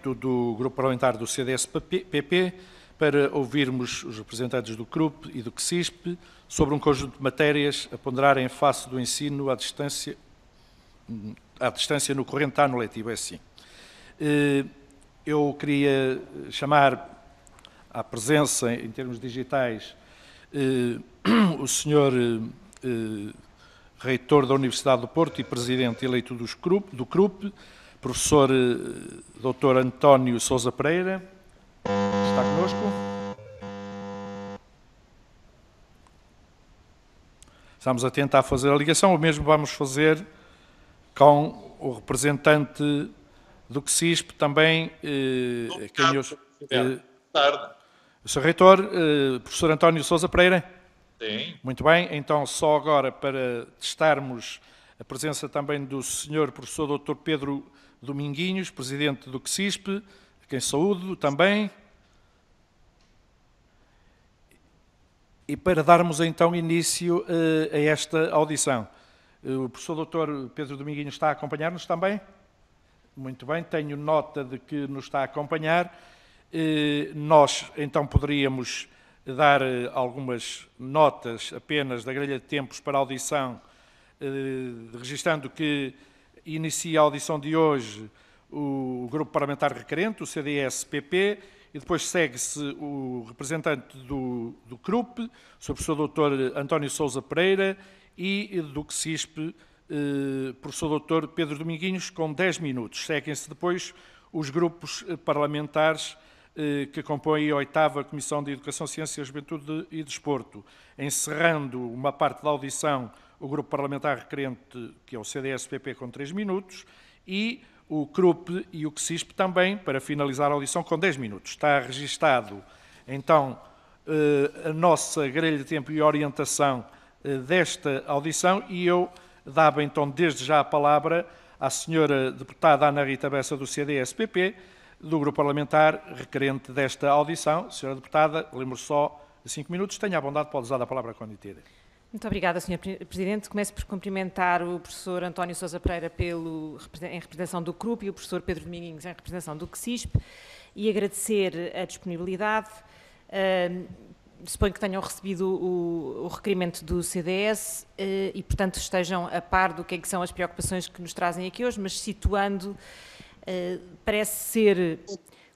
momento do Grupo Parlamentar do CDS-PP para ouvirmos os representantes do CRUP e do CSISP sobre um conjunto de matérias a ponderar em face do ensino à distância no corrente ano letivo, é assim. Eu queria chamar à presença, em termos digitais, o senhor reitor da Universidade do Porto e presidente eleito do CRUP, professor Dr. António Sousa Pereira, está conosco. Estamos a tentar fazer a ligação, o mesmo vamos fazer com o representante do CSISP também. Boa tarde. O Sr. Reitor, professor António Sousa Pereira? Sim. Muito bem, então só agora para testarmos a presença também do Sr. professor Dr. Pedro Dominguinhos, presidente do CSISP, a quem saúdo também. E para darmos então início a esta audição. O professor Dr. Pedro Dominguinhos está a acompanhar-nos também? Muito bem, tenho nota de que nos está a acompanhar. Nós então poderíamos dar algumas notas apenas da grelha de tempos para a audição, registando que inicia a audição de hoje o Grupo Parlamentar Requerente, o CDS-PP, e depois segue-se o representante do CRUP, o Sr. professor Dr. António Sousa Pereira, e do CSISP, professor Dr. Pedro Dominguinhos, com 10 minutos. Seguem-se depois os grupos parlamentares que compõem a 8ª Comissão de Educação, Ciência, Juventude e Desporto, encerrando uma parte da audição o Grupo Parlamentar Requerente, que é o CDS-PP, com 3 minutos, e o CRUP e o CSISP também, para finalizar a audição, com 10 minutos. Está registado, então, a nossa grelha de tempo e orientação desta audição, e eu dava, então, desde já a palavra à senhora deputada Ana Rita Bessa, do CDS-PP, do Grupo Parlamentar Requerente desta audição. Senhora deputada, lembro só de 5 minutos. Tenha a bondade, pode usar a palavra quando entender. Muito obrigada, Sr. Presidente. Começo por cumprimentar o professor António Sousa Pereira em representação do CRUP e o professor Pedro Dominguinhos em representação do CSISP e agradecer a disponibilidade. Suponho que tenham recebido o requerimento do CDS e, portanto, estejam a par do que são as preocupações que nos trazem aqui hoje, mas situando, parece ser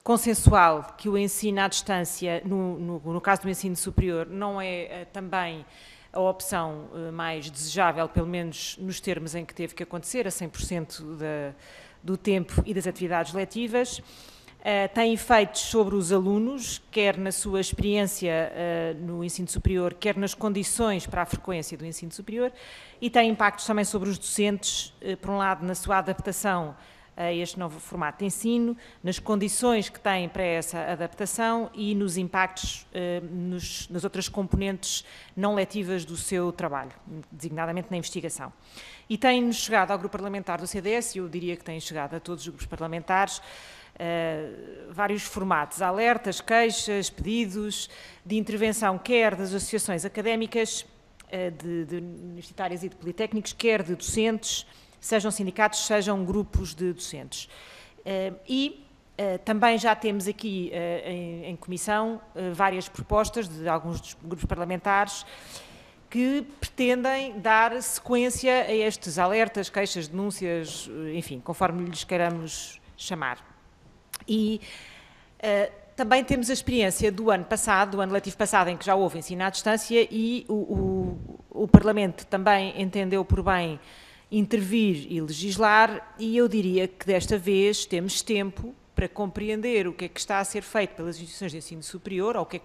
consensual que o ensino à distância, no caso do ensino superior, não é também a opção mais desejável, pelo menos nos termos em que teve que acontecer, a 100% do tempo e das atividades letivas. Tem efeitos sobre os alunos, quer na sua experiência no ensino superior, quer nas condições para a frequência do ensino superior, e tem impactos também sobre os docentes, por um lado, na sua adaptação a este novo formato de ensino, nas condições que têm para essa adaptação e nos impactos nas outras componentes não letivas do seu trabalho, designadamente na investigação. E tem-nos chegado ao Grupo Parlamentar do CDS, e eu diria que tem chegado a todos os grupos parlamentares, vários formatos, alertas, queixas, pedidos de intervenção, quer das associações académicas, de universitárias e de politécnicos, quer de docentes, sejam sindicatos, sejam grupos de docentes. Também já temos aqui em comissão várias propostas de alguns dos grupos parlamentares que pretendem dar sequência a estes alertas, queixas, denúncias, enfim, conforme lhes queiramos chamar. E também temos a experiência do ano passado, do ano letivo passado, em que já houve ensino à distância e o Parlamento também entendeu por bem intervir e legislar, e eu diria que desta vez temos tempo para compreender o que é que está a ser feito pelas instituições de ensino superior, ou o que é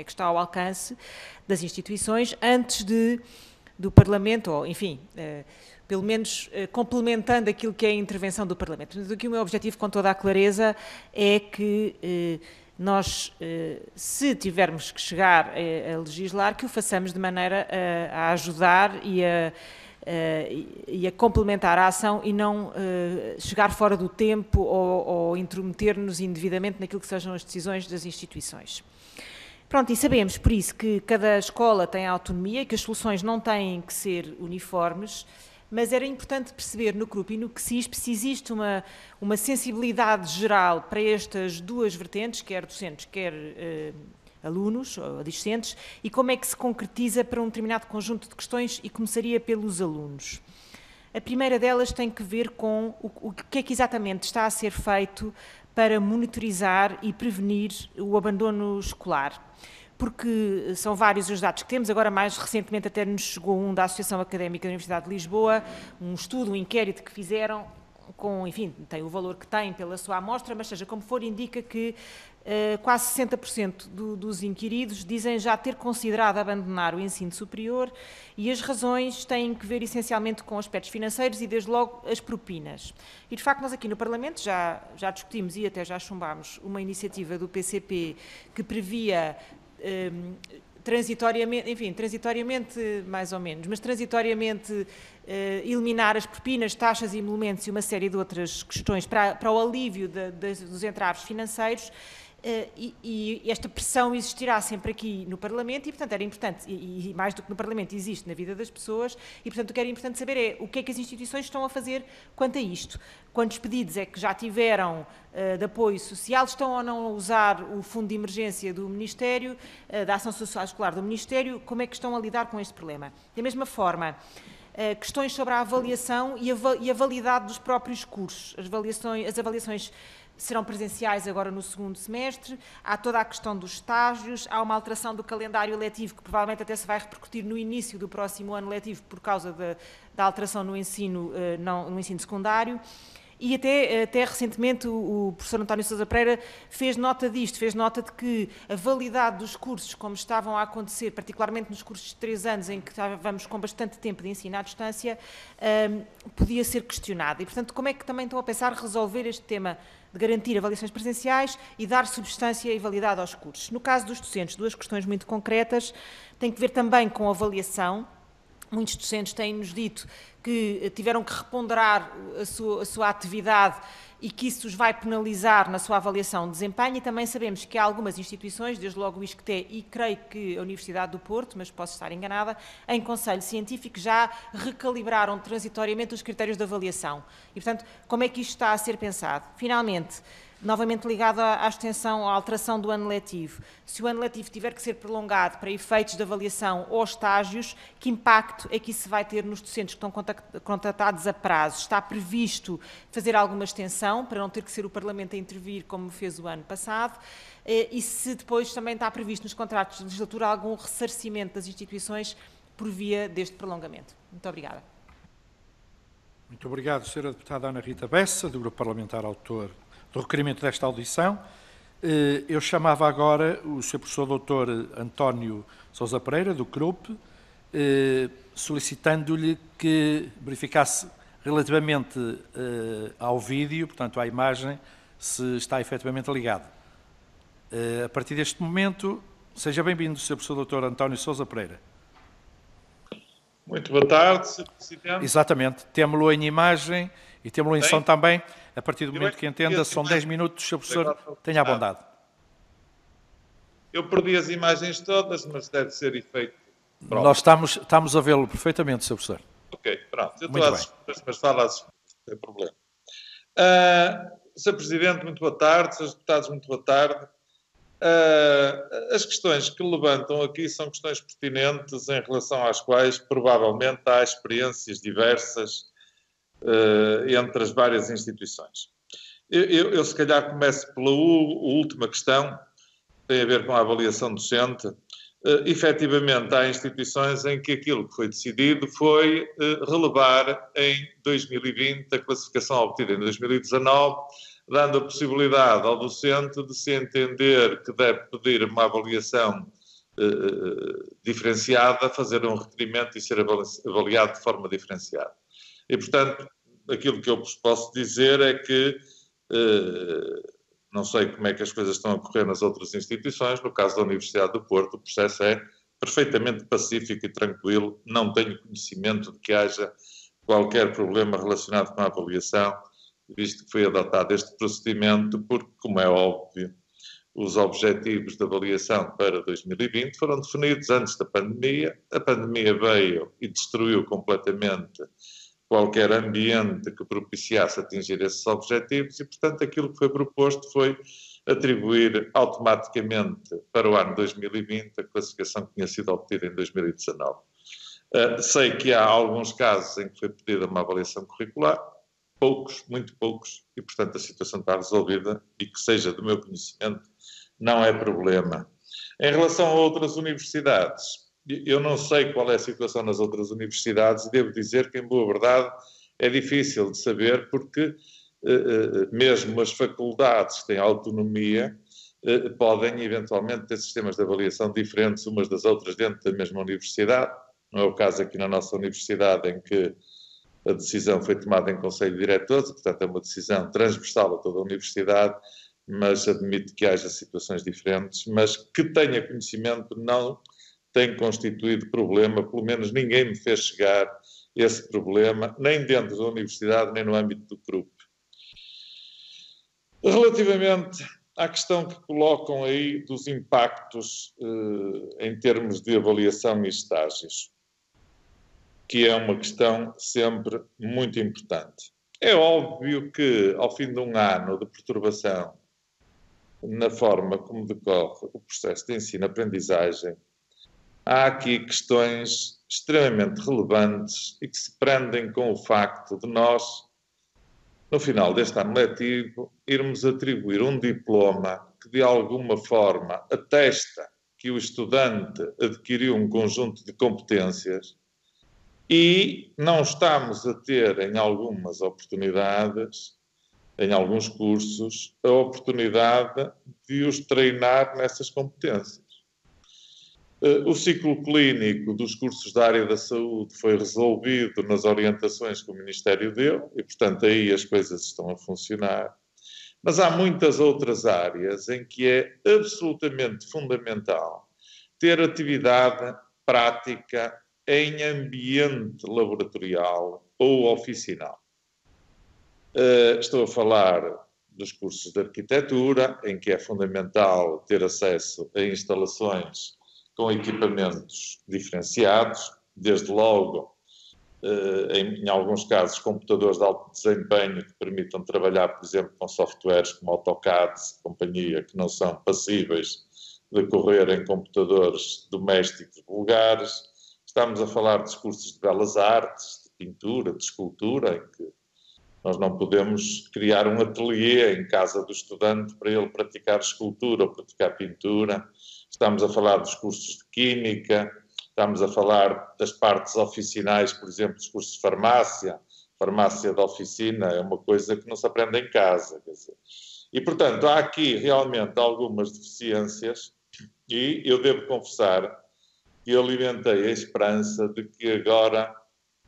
que está ao alcance das instituições, antes do Parlamento, ou enfim, pelo menos complementando aquilo que é a intervenção do Parlamento. Mas aqui o meu objetivo, com toda a clareza, é que nós, se tivermos que chegar a legislar, que o façamos de maneira a ajudar e a complementar a ação e não chegar fora do tempo ou intrometer-nos indevidamente naquilo que sejam as decisões das instituições. Pronto, e sabemos, por isso, que cada escola tem autonomia, que as soluções não têm que ser uniformes, mas era importante perceber no CRUP e no CSISP se existe uma sensibilidade geral para estas duas vertentes, quer docentes, quer alunos ou discentes, e como é que se concretiza para um determinado conjunto de questões, e começaria pelos alunos. A primeira delas tem que ver com o que é que exatamente está a ser feito para monitorizar e prevenir o abandono escolar. Porque são vários os dados que temos, agora mais recentemente até nos chegou um da Associação Académica da Universidade de Lisboa, um estudo, um inquérito que fizeram, enfim, tem o valor que tem pela sua amostra, mas seja como for, indica que quase 60% dos inquiridos dizem já ter considerado abandonar o ensino superior, e as razões têm que ver essencialmente com aspectos financeiros e, desde logo, as propinas. E, de facto, nós aqui no Parlamento já discutimos e até já chumbámos uma iniciativa do PCP que previa transitoriamente mais ou menos, mas transitoriamente eliminar as propinas, taxas e emolumentos e uma série de outras questões para o alívio dos entraves financeiros. E esta pressão existirá sempre aqui no Parlamento e, portanto, era importante, e mais do que no Parlamento, existe na vida das pessoas, e, portanto, o que era importante saber é o que é que as instituições estão a fazer quanto a isto. Quantos pedidos é que já tiveram de apoio social, estão ou não a usar o Fundo de Emergência do Ministério, da Ação Social Escolar do Ministério, como é que estão a lidar com este problema. Da mesma forma, questões sobre a avaliação e a validade dos próprios cursos. As avaliações serão presenciais agora no segundo semestre, há toda a questão dos estágios, há uma alteração do calendário letivo que provavelmente até se vai repercutir no início do próximo ano letivo por causa da alteração no ensino secundário. E até recentemente o professor António Sousa Pereira fez nota disto, fez nota de que a validade dos cursos, como estavam a acontecer, particularmente nos cursos de 3 anos, em que estávamos com bastante tempo de ensino à distância, podia ser questionada. E, portanto, como é que também estão a pensar resolver este tema de garantir avaliações presenciais e dar substância e validade aos cursos? No caso dos docentes, duas questões muito concretas, têm que ver também com a avaliação. Muitos docentes têm-nos dito que tiveram que reponderar a sua atividade e que isso os vai penalizar na sua avaliação de desempenho, e também sabemos que há algumas instituições, desde logo o ISCTE e creio que a Universidade do Porto, mas posso estar enganada, em Conselho Científico já recalibraram transitoriamente os critérios de avaliação. E, portanto, como é que isto está a ser pensado? Finalmente, novamente ligado à extensão, à alteração do ano letivo. Se o ano letivo tiver que ser prolongado para efeitos de avaliação ou estágios, que impacto é que isso vai ter nos docentes que estão contratados a prazo? Está previsto fazer alguma extensão para não ter que ser o Parlamento a intervir, como fez o ano passado? E se depois também está previsto nos contratos de legislatura algum ressarcimento das instituições por via deste prolongamento? Muito obrigada. Muito obrigado, Sra. Deputada Ana Rita Bessa, do Grupo Parlamentar Autor do requerimento desta audição. Eu chamava agora o Sr. Professor Dr. António Sousa Pereira, do CRUP, solicitando-lhe que verificasse relativamente ao vídeo, portanto à imagem, se está efetivamente ligado. A partir deste momento, seja bem-vindo, Sr. Professor Dr. António Sousa Pereira. Muito boa tarde, Sr. Presidente. Exatamente, temos-lo em imagem e temos-lo em som também. A partir do momento que entenda, são 10 minutos, Sr. Professor, tenha à bondade. Eu perdi as imagens todas, mas deve ser efeito. Pronto. Nós estamos a vê-lo perfeitamente, Sr. Professor. Ok, pronto. Eu estou às escuras, mas falo às escuras, não tem problema. Sr. Presidente, muito boa tarde. Srs. Deputados, muito boa tarde. As questões que levantam aqui são questões pertinentes em relação às quais provavelmente há experiências diversas entre as várias instituições. Eu se calhar começo pela última questão, que tem a ver com a avaliação docente. Efetivamente, há instituições em que aquilo que foi decidido foi relevar em 2020 a classificação obtida em 2019, dando a possibilidade ao docente de se entender que deve pedir uma avaliação diferenciada, fazer um requerimento e ser avaliado de forma diferenciada. E, portanto, aquilo que eu vos posso dizer é que não sei como é que as coisas estão a correr nas outras instituições. No caso da Universidade do Porto, o processo é perfeitamente pacífico e tranquilo. Não tenho conhecimento de que haja qualquer problema relacionado com a avaliação, visto que foi adotado este procedimento, porque, como é óbvio, os objetivos de avaliação para 2020 foram definidos antes da pandemia. A pandemia veio e destruiu completamente qualquer ambiente que propiciasse atingir esses objetivos e, portanto, aquilo que foi proposto foi atribuir automaticamente para o ano 2020 a classificação que tinha sido obtida em 2019. Sei que há alguns casos em que foi pedida uma avaliação curricular, poucos, muito poucos, e, portanto, a situação está resolvida e que seja do meu conhecimento não é problema. Em relação a outras universidades, eu não sei qual é a situação nas outras universidades e devo dizer que, em boa verdade, é difícil de saber porque mesmo as faculdades que têm autonomia podem eventualmente ter sistemas de avaliação diferentes umas das outras dentro da mesma universidade. Não é o caso aqui na nossa universidade, em que a decisão foi tomada em Conselho de Diretores, portanto é uma decisão transversal a toda a universidade, mas admito que haja situações diferentes, mas que tenha conhecimento não tem constituído problema, pelo menos ninguém me fez chegar esse problema, nem dentro da universidade, nem no âmbito do grupo. Relativamente à questão que colocam aí dos impactos em termos de avaliação e estágios, que é uma questão sempre muito importante. É óbvio que, ao fim de um ano de perturbação na forma como decorre o processo de ensino-aprendizagem, há aqui questões extremamente relevantes e que se prendem com o facto de nós, no final deste ano letivo, irmos atribuir um diploma que, de alguma forma, atesta que o estudante adquiriu um conjunto de competências e não estamos a ter, em algumas oportunidades, em alguns cursos, a oportunidade de os treinar nessas competências. O ciclo clínico dos cursos da área da saúde foi resolvido nas orientações que o Ministério deu e, portanto, aí as coisas estão a funcionar. Mas há muitas outras áreas em que é absolutamente fundamental ter atividade prática em ambiente laboratorial ou oficinal. Estou a falar dos cursos de arquitetura, em que é fundamental ter acesso a instalações com equipamentos diferenciados, desde logo, em alguns casos, computadores de alto desempenho que permitam trabalhar, por exemplo, com softwares como AutoCAD e companhia, que não são passíveis de correr em computadores domésticos vulgares. Estamos a falar dos cursos de belas artes, de pintura, de escultura, em que nós não podemos criar um ateliê em casa do estudante para ele praticar escultura ou praticar pintura. Estamos a falar dos cursos de química, estamos a falar das partes oficinais, por exemplo, dos cursos de farmácia. Farmácia de oficina é uma coisa que não se aprende em casa. Quer dizer. E, portanto, há aqui realmente algumas deficiências e eu devo confessar que eu alimentei a esperança de que agora,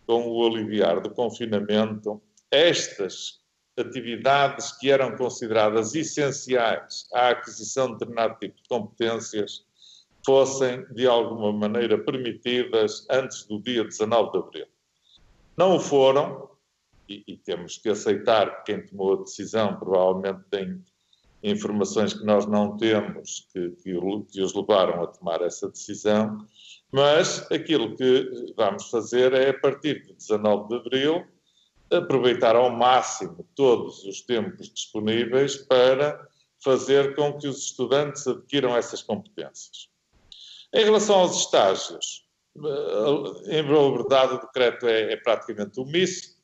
com o aliviar do confinamento, estas atividades que eram consideradas essenciais à aquisição de determinado tipo de competências fossem, de alguma maneira, permitidas antes do dia 19 de abril. Não o foram, e temos que aceitar que quem tomou a decisão provavelmente tem informações que nós não temos que os levaram a tomar essa decisão, mas aquilo que vamos fazer é, a partir de 19 de abril, aproveitar ao máximo todos os tempos disponíveis para fazer com que os estudantes adquiram essas competências. Em relação aos estágios, em verdade o decreto é praticamente omisso,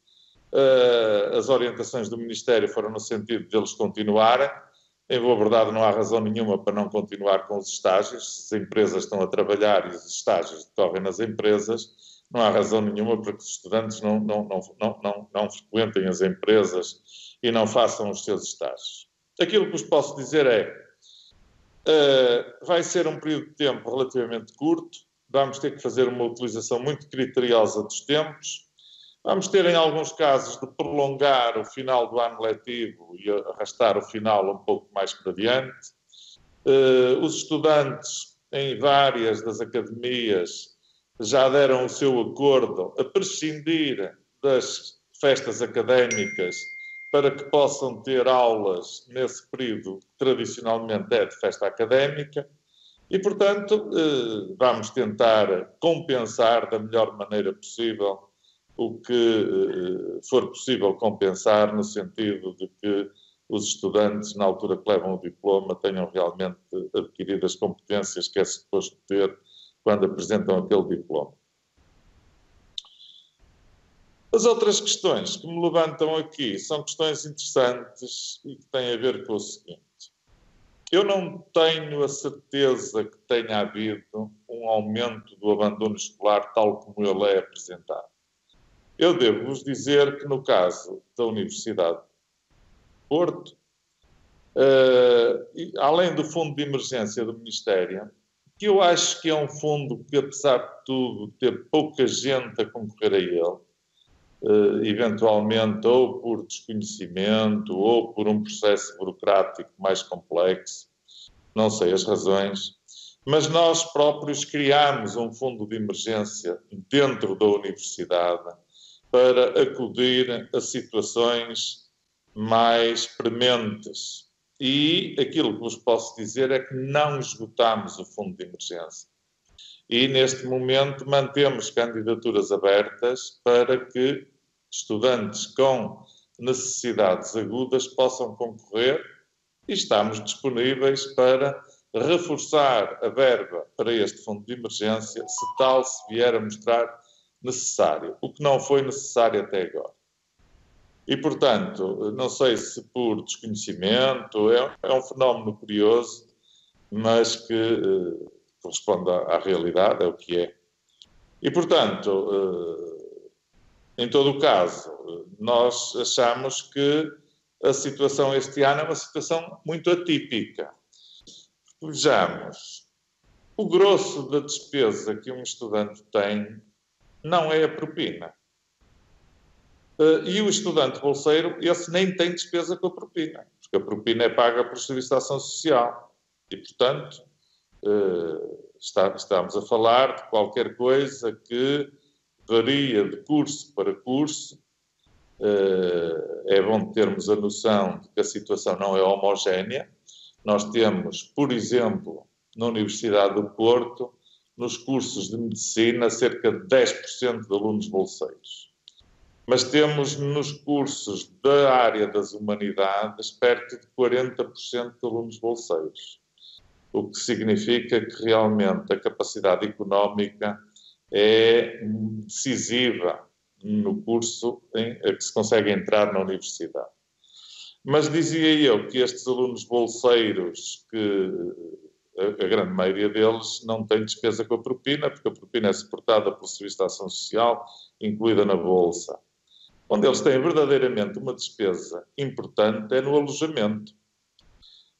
as orientações do Ministério foram no sentido de eles continuarem. Em boa verdade, não há razão nenhuma para não continuar com os estágios. Se as empresas estão a trabalhar e os estágios decorrem nas empresas, não há razão nenhuma para que os estudantes não frequentem as empresas e não façam os seus estágios. Aquilo que vos posso dizer é, vai ser um período de tempo relativamente curto, vamos ter que fazer uma utilização muito criteriosa dos tempos, vamos ter em alguns casos de prolongar o final do ano letivo e arrastar o final um pouco mais para diante. Os estudantes em várias das academias já deram o seu acordo a prescindir das festas académicas para que possam ter aulas nesse período que tradicionalmente é de festa académica e, portanto, vamos tentar compensar da melhor maneira possível o que for possível compensar, no sentido de que os estudantes, na altura que levam o diploma, tenham realmente adquirido as competências que é suposto ter quando apresentam aquele diploma. As outras questões que me levantam aqui são questões interessantes e que têm a ver com o seguinte. Eu não tenho a certeza que tenha havido um aumento do abandono escolar tal como ele é apresentado. Eu devo-vos dizer que, no caso da Universidade de Porto, além do fundo de emergência do Ministério, que eu acho que é um fundo que, apesar de tudo, ter pouca gente a concorrer a ele, eventualmente ou por desconhecimento ou por um processo burocrático mais complexo, não sei as razões, mas nós próprios criámos um fundo de emergência dentro da universidade para acudir a situações mais prementes. E aquilo que vos posso dizer é que não esgotámos o fundo de emergência. E, neste momento, mantemos candidaturas abertas para que estudantes com necessidades agudas possam concorrer e estamos disponíveis para reforçar a verba para este fundo de emergência, se tal se vier a mostrar necessário, o que não foi necessário até agora. E, portanto, não sei se por desconhecimento, é um fenómeno curioso, mas que corresponde à realidade, é o que é. E, portanto, em todo o caso, nós achamos que a situação este ano é uma situação muito atípica. Vejamos, o grosso da despesa que um estudante tem não é a propina. E o estudante bolseiro, esse nem tem despesa com a propina, porque a propina é paga por Serviço de Ação Social. E, portanto, estamos a falar de qualquer coisa que varia de curso para curso. É bom termos a noção de que a situação não é homogénea. Nós temos, por exemplo, na Universidade do Porto, nos cursos de medicina, cerca de 10% de alunos bolseiros. Mas temos nos cursos da área das humanidades perto de 40% de alunos bolseiros. O que significa que realmente a capacidade económica é decisiva no curso a que se consegue entrar na universidade. Mas dizia eu que estes alunos bolseiros, que a grande maioria deles não tem despesa com a propina, porque a propina é suportada pelo Serviço de Ação Social, incluída na Bolsa. Onde eles têm verdadeiramente uma despesa importante é no alojamento.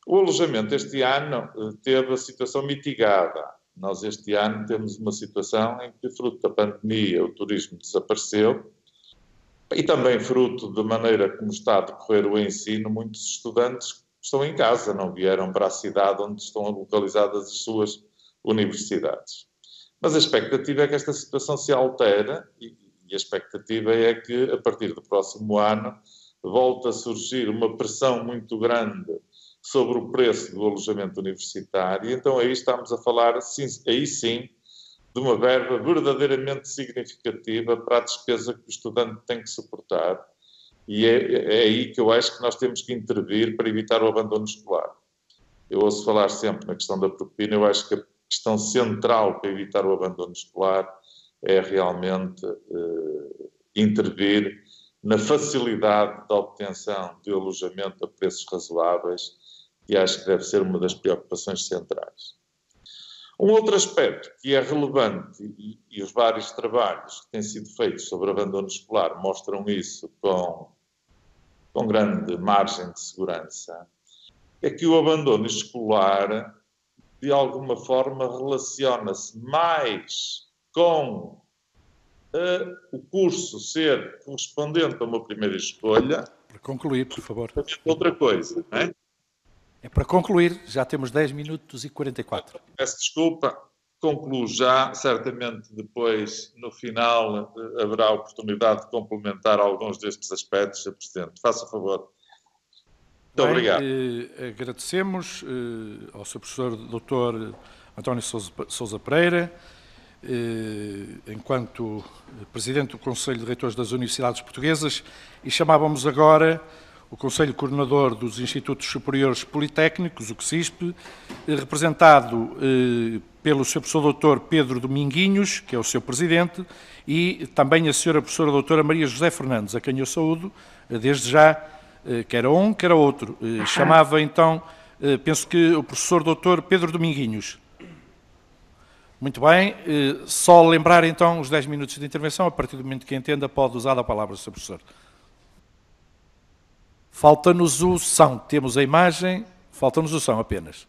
O alojamento este ano teve a situação mitigada. Nós este ano temos uma situação em que, fruto da pandemia, o turismo desapareceu e também fruto da maneira como está a decorrer o ensino, muitos estudantes estão em casa, não vieram para a cidade onde estão localizadas as suas universidades. Mas a expectativa é que esta situação se altere e a expectativa é que, a partir do próximo ano, volte a surgir uma pressão muito grande sobre o preço do alojamento universitário. Então aí estamos a falar, aí sim, de uma verba verdadeiramente significativa para a despesa que o estudante tem que suportar. E é aí que eu acho que nós temos que intervir para evitar o abandono escolar. Eu ouço falar sempre na questão da propina, eu acho que a questão central para evitar o abandono escolar é realmente intervir na facilidade da obtenção de alojamento a preços razoáveis, e acho que deve ser uma das preocupações centrais. Um outro aspecto que é relevante, e os vários trabalhos que têm sido feitos sobre abandono escolar mostram isso com grande margem de segurança, é que o abandono escolar, de alguma forma, relaciona-se mais com o curso ser correspondente a uma primeira escolha. Para concluir, por favor. Outra coisa, não é? É para concluir, já temos 10 minutos e 44. Peço desculpa, concluo já. Certamente depois, no final, haverá a oportunidade de complementar alguns destes aspectos, Sr. Presidente. Faça favor. Muito obrigado. Agradecemos ao Sr. Professor Dr. António Sousa Pereira. enquanto Presidente do Conselho de Reitores das Universidades Portuguesas, e chamávamos agora o Conselho Coordenador dos Institutos Superiores Politécnicos, o CSISP, representado pelo Sr. Professor Dr. Pedro Dominguinhos, que é o seu Presidente, e também a Sra. Professora Doutora Maria José Fernandes, a quem eu saúdo, desde já, quer um, quer outro. Chamava então, penso que o Professor Dr. Pedro Dominguinhos. Muito bem, só lembrar então os 10 minutos de intervenção, a partir do momento que entenda pode usar a palavra, Sr. Professor. Falta-nos o som, temos a imagem, falta-nos o som apenas.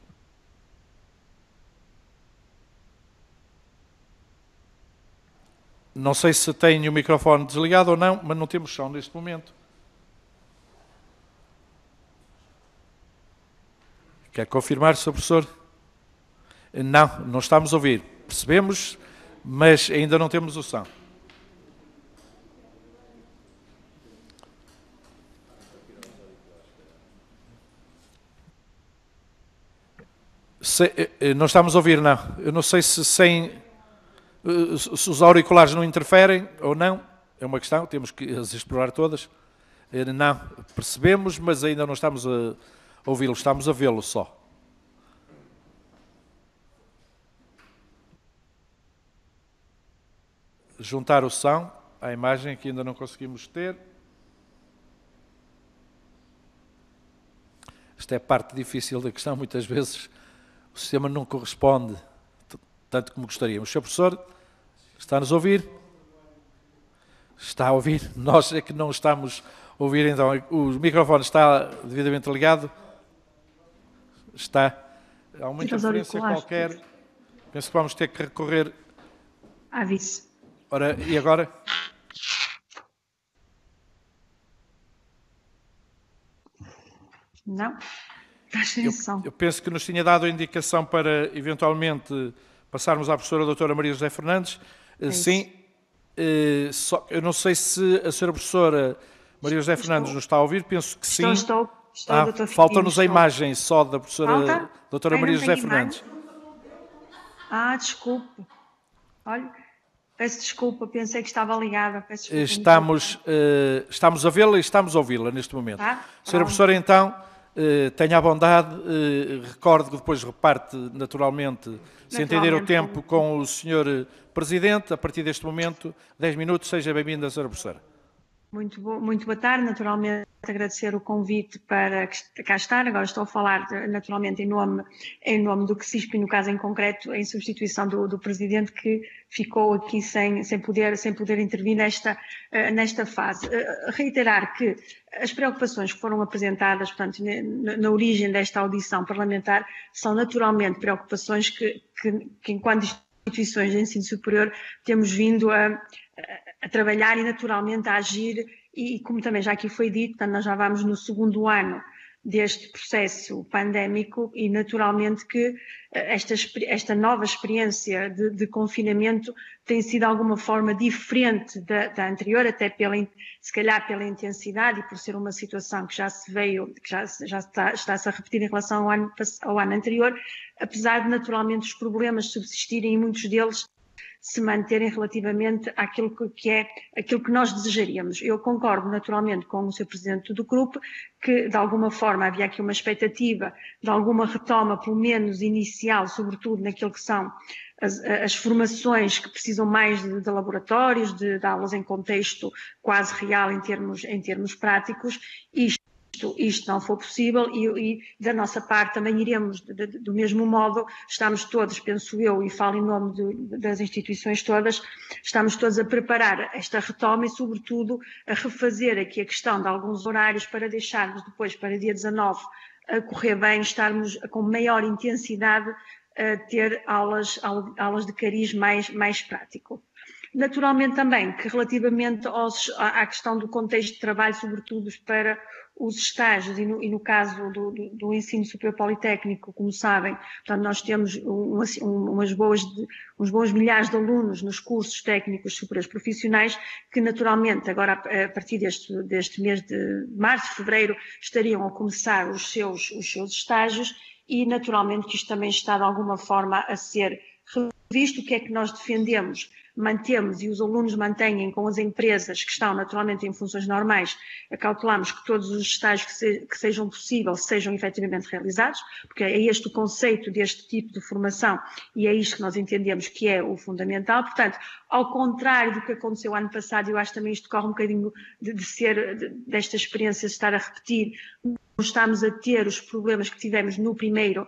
Não sei se tem o microfone desligado ou não, mas não temos som neste momento. Quer confirmar, Sr. Professor? Não, não estamos a ouvir. Percebemos, mas ainda não temos o som. Não estamos a ouvir, não. Eu não sei se os auriculares não interferem ou não. É uma questão, temos que as explorar todas. Não, percebemos, mas ainda não estamos a ouvi-lo, estamos a vê-lo só. Juntar o som à imagem que ainda não conseguimos ter. Esta é a parte difícil da questão, muitas vezes o sistema não corresponde tanto como gostaríamos. Sr. Professor, está-nos a ouvir? Está a ouvir? Nós é que não estamos a ouvir, então. O microfone está devidamente ligado? Está. Há uma interferência qualquer. Penso que vamos ter que recorrer... Aviso. Ora, e agora? Não? Está sem som. Eu penso que nos tinha dado a indicação para, eventualmente, passarmos à professora doutora Maria José Fernandes. Sim. Eu não sei se a senhora professora Maria José Fernandes nos está a ouvir. Penso que sim. Estou, doutor. Falta-nos a imagem só da professora doutora Maria José Fernandes. Desculpe. Olha, peço desculpa, pensei que estava ligada. Estamos a vê-la e estamos a ouvi-la neste momento. Senhora professora, então, tenha a bondade, recordo que depois reparte naturalmente, se entender o tempo, com o senhor Presidente. A partir deste momento, 10 minutos, seja bem-vinda, senhora professora. Muito boa tarde, naturalmente agradecer o convite para cá estar. Agora estou a falar naturalmente em nome do CSISP e, no caso em concreto, em substituição do Presidente, que ficou aqui sem poder intervir nesta fase. Reiterar que as preocupações que foram apresentadas, portanto, na origem desta audição parlamentar, são naturalmente preocupações que enquanto instituições de ensino superior, temos vindo a trabalhar e naturalmente a agir, e como também já aqui foi dito, portanto, nós já vamos no segundo ano deste processo pandémico e naturalmente que esta nova experiência de confinamento tem sido de alguma forma diferente da anterior, até se calhar pela intensidade e por ser uma situação que já está-se a repetir em relação ao ano anterior, apesar de naturalmente os problemas subsistirem e muitos deles se manterem relativamente àquilo que nós desejaríamos. Eu concordo naturalmente com o Sr. Presidente do grupo que de alguma forma havia aqui uma expectativa de alguma retoma, pelo menos inicial, sobretudo naquilo que são as formações que precisam mais de laboratórios, de aulas em contexto quase real em termos práticos. Isto não for possível e da nossa parte também iremos, do mesmo modo, estamos todos, penso eu, e falo em nome das instituições todas, estamos todos a preparar esta retoma e, sobretudo, a refazer aqui a questão de alguns horários para deixarmos depois, para dia 19, a correr bem, estarmos com maior intensidade a ter aulas de cariz mais prático. Naturalmente também que relativamente à questão do contexto de trabalho, sobretudo para os estágios e no caso do ensino superior politécnico, como sabem, portanto, nós temos uns bons milhares de alunos nos cursos técnicos superiores profissionais que naturalmente agora a partir deste mês de março, fevereiro, estariam a começar os seus estágios e naturalmente que isto também está de alguma forma a ser isto, o que é que nós defendemos, mantemos e os alunos mantêm com as empresas que estão naturalmente em funções normais, cautelamos que todos os estágios que sejam possíveis sejam efetivamente realizados, porque é este o conceito deste tipo de formação e é isto que nós entendemos que é o fundamental. Portanto, ao contrário do que aconteceu ano passado, eu acho que também isto corre um bocadinho desta experiência de estar a repetir, não estamos a ter os problemas que tivemos no primeiro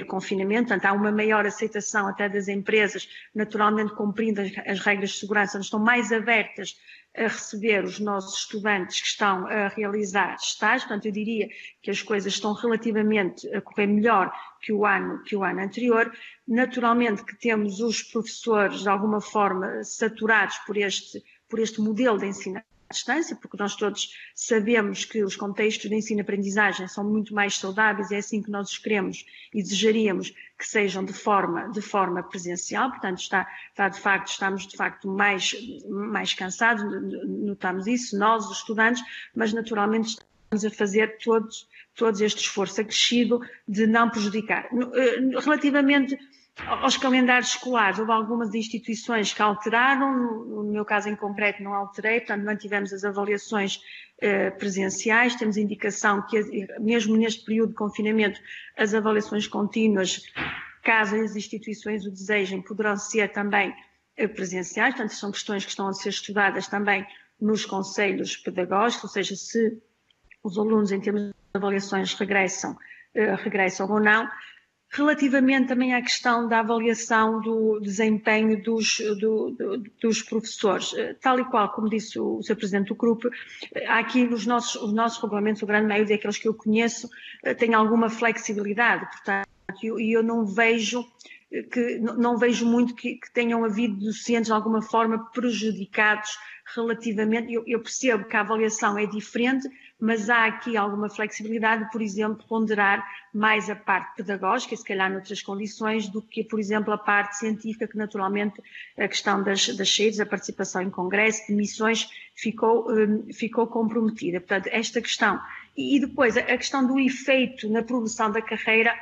confinamento, portanto há uma maior aceitação até das empresas, naturalmente cumprindo as regras de segurança, estão mais abertas a receber os nossos estudantes que estão a realizar estágios. Portanto eu diria que as coisas estão relativamente a correr melhor que o ano anterior. Naturalmente que temos os professores de alguma forma saturados por este modelo de ensino à distância, porque nós todos sabemos que os contextos de ensino-aprendizagem são muito mais saudáveis, é assim que nós os queremos e desejaríamos que sejam de forma presencial. Portanto, estamos de facto mais cansados, notamos isso, nós, os estudantes, mas naturalmente estamos a fazer todo este esforço acrescido de não prejudicar. Relativamente aos calendários escolares, houve algumas instituições que alteraram, no meu caso em concreto não alterei, portanto mantivemos as avaliações presenciais, temos indicação que mesmo neste período de confinamento as avaliações contínuas, caso as instituições o desejem, poderão ser também presenciais, portanto são questões que estão a ser estudadas também nos conselhos pedagógicos, ou seja, se os alunos em termos de avaliações regressam ou não. Relativamente também à questão da avaliação do desempenho dos professores, tal e qual como disse o Sr. Presidente do grupo, há aqui os nossos regulamentos, o grande maioria daqueles que eu conheço, tem alguma flexibilidade, portanto, e eu não vejo muito que tenham havido docentes de alguma forma prejudicados relativamente. Eu percebo que a avaliação é diferente, mas há aqui alguma flexibilidade, por exemplo, ponderar mais a parte pedagógica, e se calhar noutras condições, do que, por exemplo, a parte científica, que naturalmente a questão das saídas, a participação em congresso, de missões, ficou comprometida. Portanto, esta questão. E depois, a questão do efeito na progressão da carreira,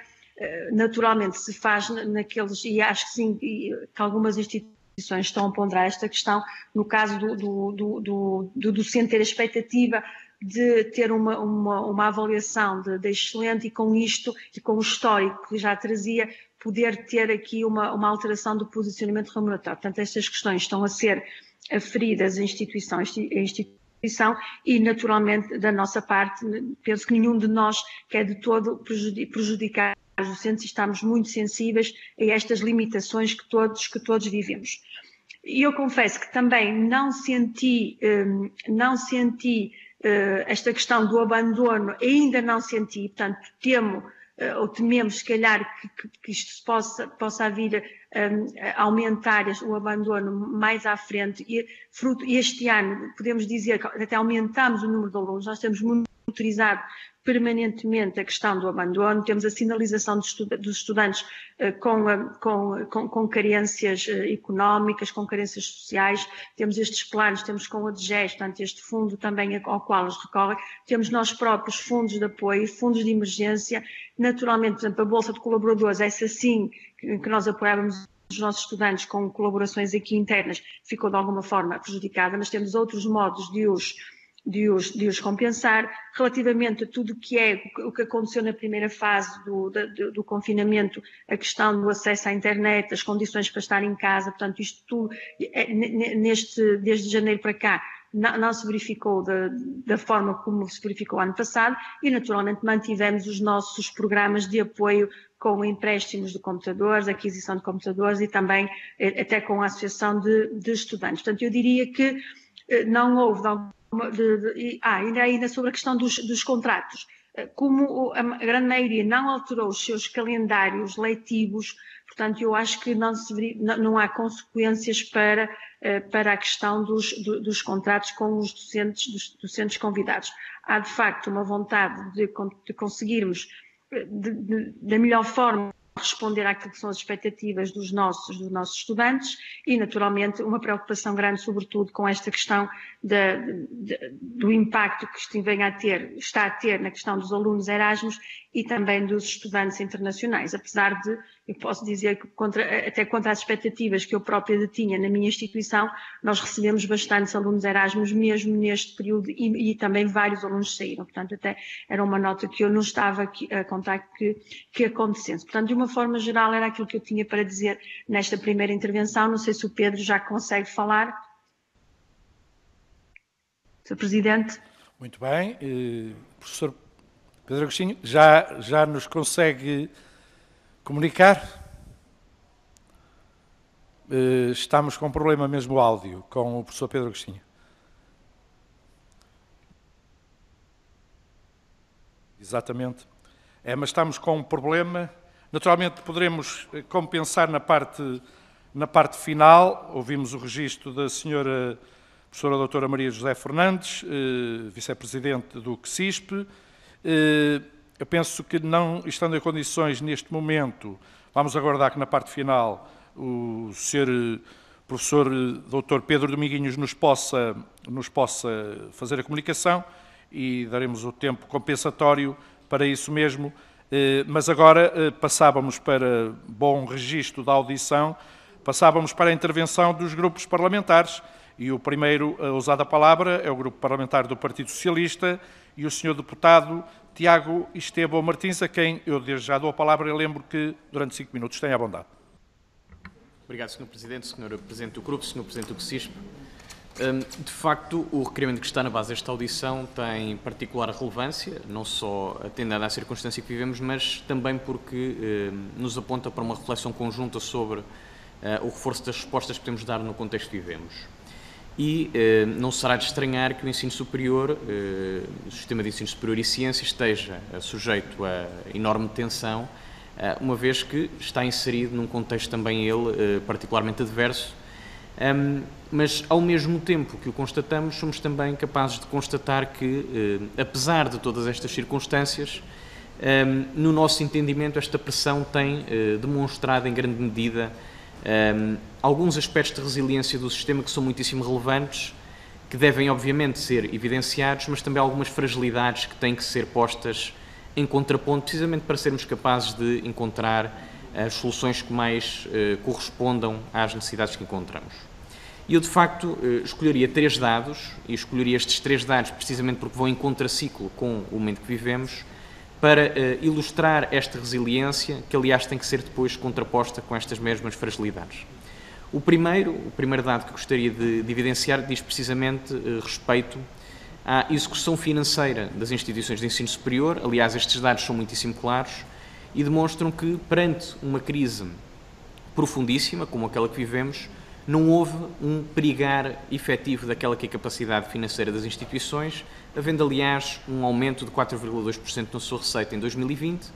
naturalmente se faz naqueles, e acho que sim, que algumas instituições estão a ponderar esta questão, no caso do docente ter a expectativa de ter uma avaliação de excelente, e com isto, e com o histórico que já trazia, poder ter aqui uma alteração do posicionamento remuneratório. Portanto, estas questões estão a ser aferidas em instituição, e naturalmente da nossa parte, penso que nenhum de nós quer de todo prejudicar os docentes, e estamos muito sensíveis a estas limitações que todos vivemos. E eu confesso que também não senti esta questão do abandono, ainda não senti, portanto tememos se calhar que isto possa vir a aumentar o abandono mais à frente, e este ano podemos dizer que até aumentamos o número de alunos, nós temos monitorizado permanentemente a questão do abandono, temos a sinalização dos estudantes com carências económicas, com carências sociais, temos estes planos, temos com o DGES, portanto este fundo também ao qual eles recorrem, temos nós próprios fundos de apoio, fundos de emergência, naturalmente, por exemplo, a Bolsa de Colaboradores, essa sim que nós apoiávamos os nossos estudantes com colaborações aqui internas, ficou de alguma forma prejudicada, mas temos outros modos de os compensar. Relativamente a tudo o que aconteceu na primeira fase do confinamento, a questão do acesso à internet, as condições para estar em casa, portanto isto tudo, desde janeiro para cá, não se verificou da forma como se verificou ano passado, e naturalmente mantivemos os nossos programas de apoio com empréstimos de computadores, aquisição de computadores, e também até com a associação de estudantes. Portanto, eu diria que não houve ainda sobre a questão dos contratos, como a grande maioria não alterou os seus calendários letivos, portanto eu acho que não há consequências para a questão dos contratos com os docentes convidados. Há de facto uma vontade de conseguirmos da melhor forma responder àquilo que são as expectativas dos nossos estudantes e, naturalmente, uma preocupação grande, sobretudo, com esta questão do impacto que isto está a ter na questão dos alunos Erasmus e também dos estudantes internacionais. Apesar de, eu posso dizer que até contra as expectativas que eu própria tinha na minha instituição, nós recebemos bastantes alunos Erasmus mesmo neste período e também vários alunos saíram. Portanto, até era uma nota que eu não estava a contar que acontecesse. Portanto, de uma forma geral, era aquilo que eu tinha para dizer nesta primeira intervenção. Não sei se o Pedro já consegue falar. Sr. Presidente. Muito bem. Professor Pedro Agostinho, já nos consegue comunicar? Estamos com um problema mesmo áudio com o professor Pedro Agostinho. Exatamente. Mas estamos com um problema. Naturalmente poderemos compensar na parte final. Ouvimos o registro da senhora professora doutora Maria José Fernandes, vice-presidente do CSISP. Eu penso que, não estando em condições neste momento, vamos aguardar que na parte final o Sr. professor Dr. Pedro Dominguinhos nos possa fazer a comunicação e daremos o tempo compensatório para isso mesmo. Mas agora passávamos para bom registro da audição, passávamos para a intervenção dos grupos parlamentares. E o primeiro a usar a palavra é o Grupo Parlamentar do Partido Socialista e o Sr. Deputado Tiago Estevão Martins, a quem eu desde já dou a palavra e lembro que durante 5 minutos tenha a bondade. Obrigado, Sr. Presidente, Sr. Presidente do Grupo, Sr. Presidente do CSISP. De facto, o requerimento que está na base desta audição tem particular relevância, não só atendendo à circunstância que vivemos, mas também porque nos aponta para uma reflexão conjunta sobre o reforço das respostas que podemos dar no contexto que vivemos. E não será de estranhar que o ensino superior, o sistema de ensino superior e ciência esteja sujeito a enorme tensão, uma vez que está inserido num contexto também ele particularmente adverso, mas ao mesmo tempo que o constatamos, somos também capazes de constatar que, apesar de todas estas circunstâncias, no nosso entendimento esta pressão tem demonstrado em grande medida alguns aspectos de resiliência do sistema que são muitíssimo relevantes, que devem obviamente ser evidenciados, mas também algumas fragilidades que têm que ser postas em contraponto, precisamente para sermos capazes de encontrar as soluções que mais correspondam às necessidades que encontramos. E eu, de facto, escolheria 3 dados, e escolheria estes 3 dados precisamente porque vão em contraciclo com o momento que vivemos, para ilustrar esta resiliência, que aliás tem que ser depois contraposta com estas mesmas fragilidades. O primeiro dado que gostaria de evidenciar diz precisamente respeito à execução financeira das instituições de ensino superior. Aliás, estes dados são muitíssimo claros e demonstram que, perante uma crise profundíssima, como aquela que vivemos, não houve um perigar efetivo daquela que é a capacidade financeira das instituições, havendo, aliás, um aumento de 4,2% na sua receita em 2020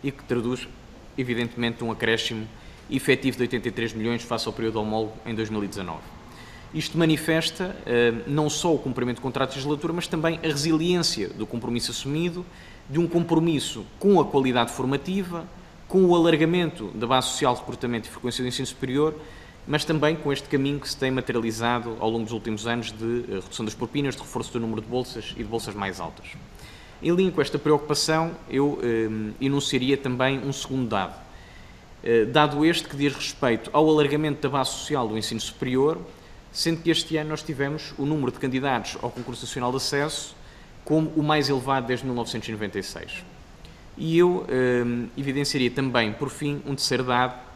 e que traduz, evidentemente, um acréscimo efetivo de 83 milhões face ao período homólogo em 2019. Isto manifesta não só o cumprimento do contrato de legislatura, mas também a resiliência do compromisso assumido, de um compromisso com a qualidade formativa, com o alargamento da base social de recrutamento e frequência do ensino superior, mas também com este caminho que se tem materializado ao longo dos últimos anos de redução das propinas, de reforço do número de bolsas e de bolsas mais altas. Em linha com esta preocupação, eu enunciaria também um segundo dado. Dado este que diz respeito ao alargamento da base social do ensino superior, sendo que este ano nós tivemos o número de candidatos ao concurso nacional de acesso como o mais elevado desde 1996. E eu evidenciaria também, por fim, um terceiro dado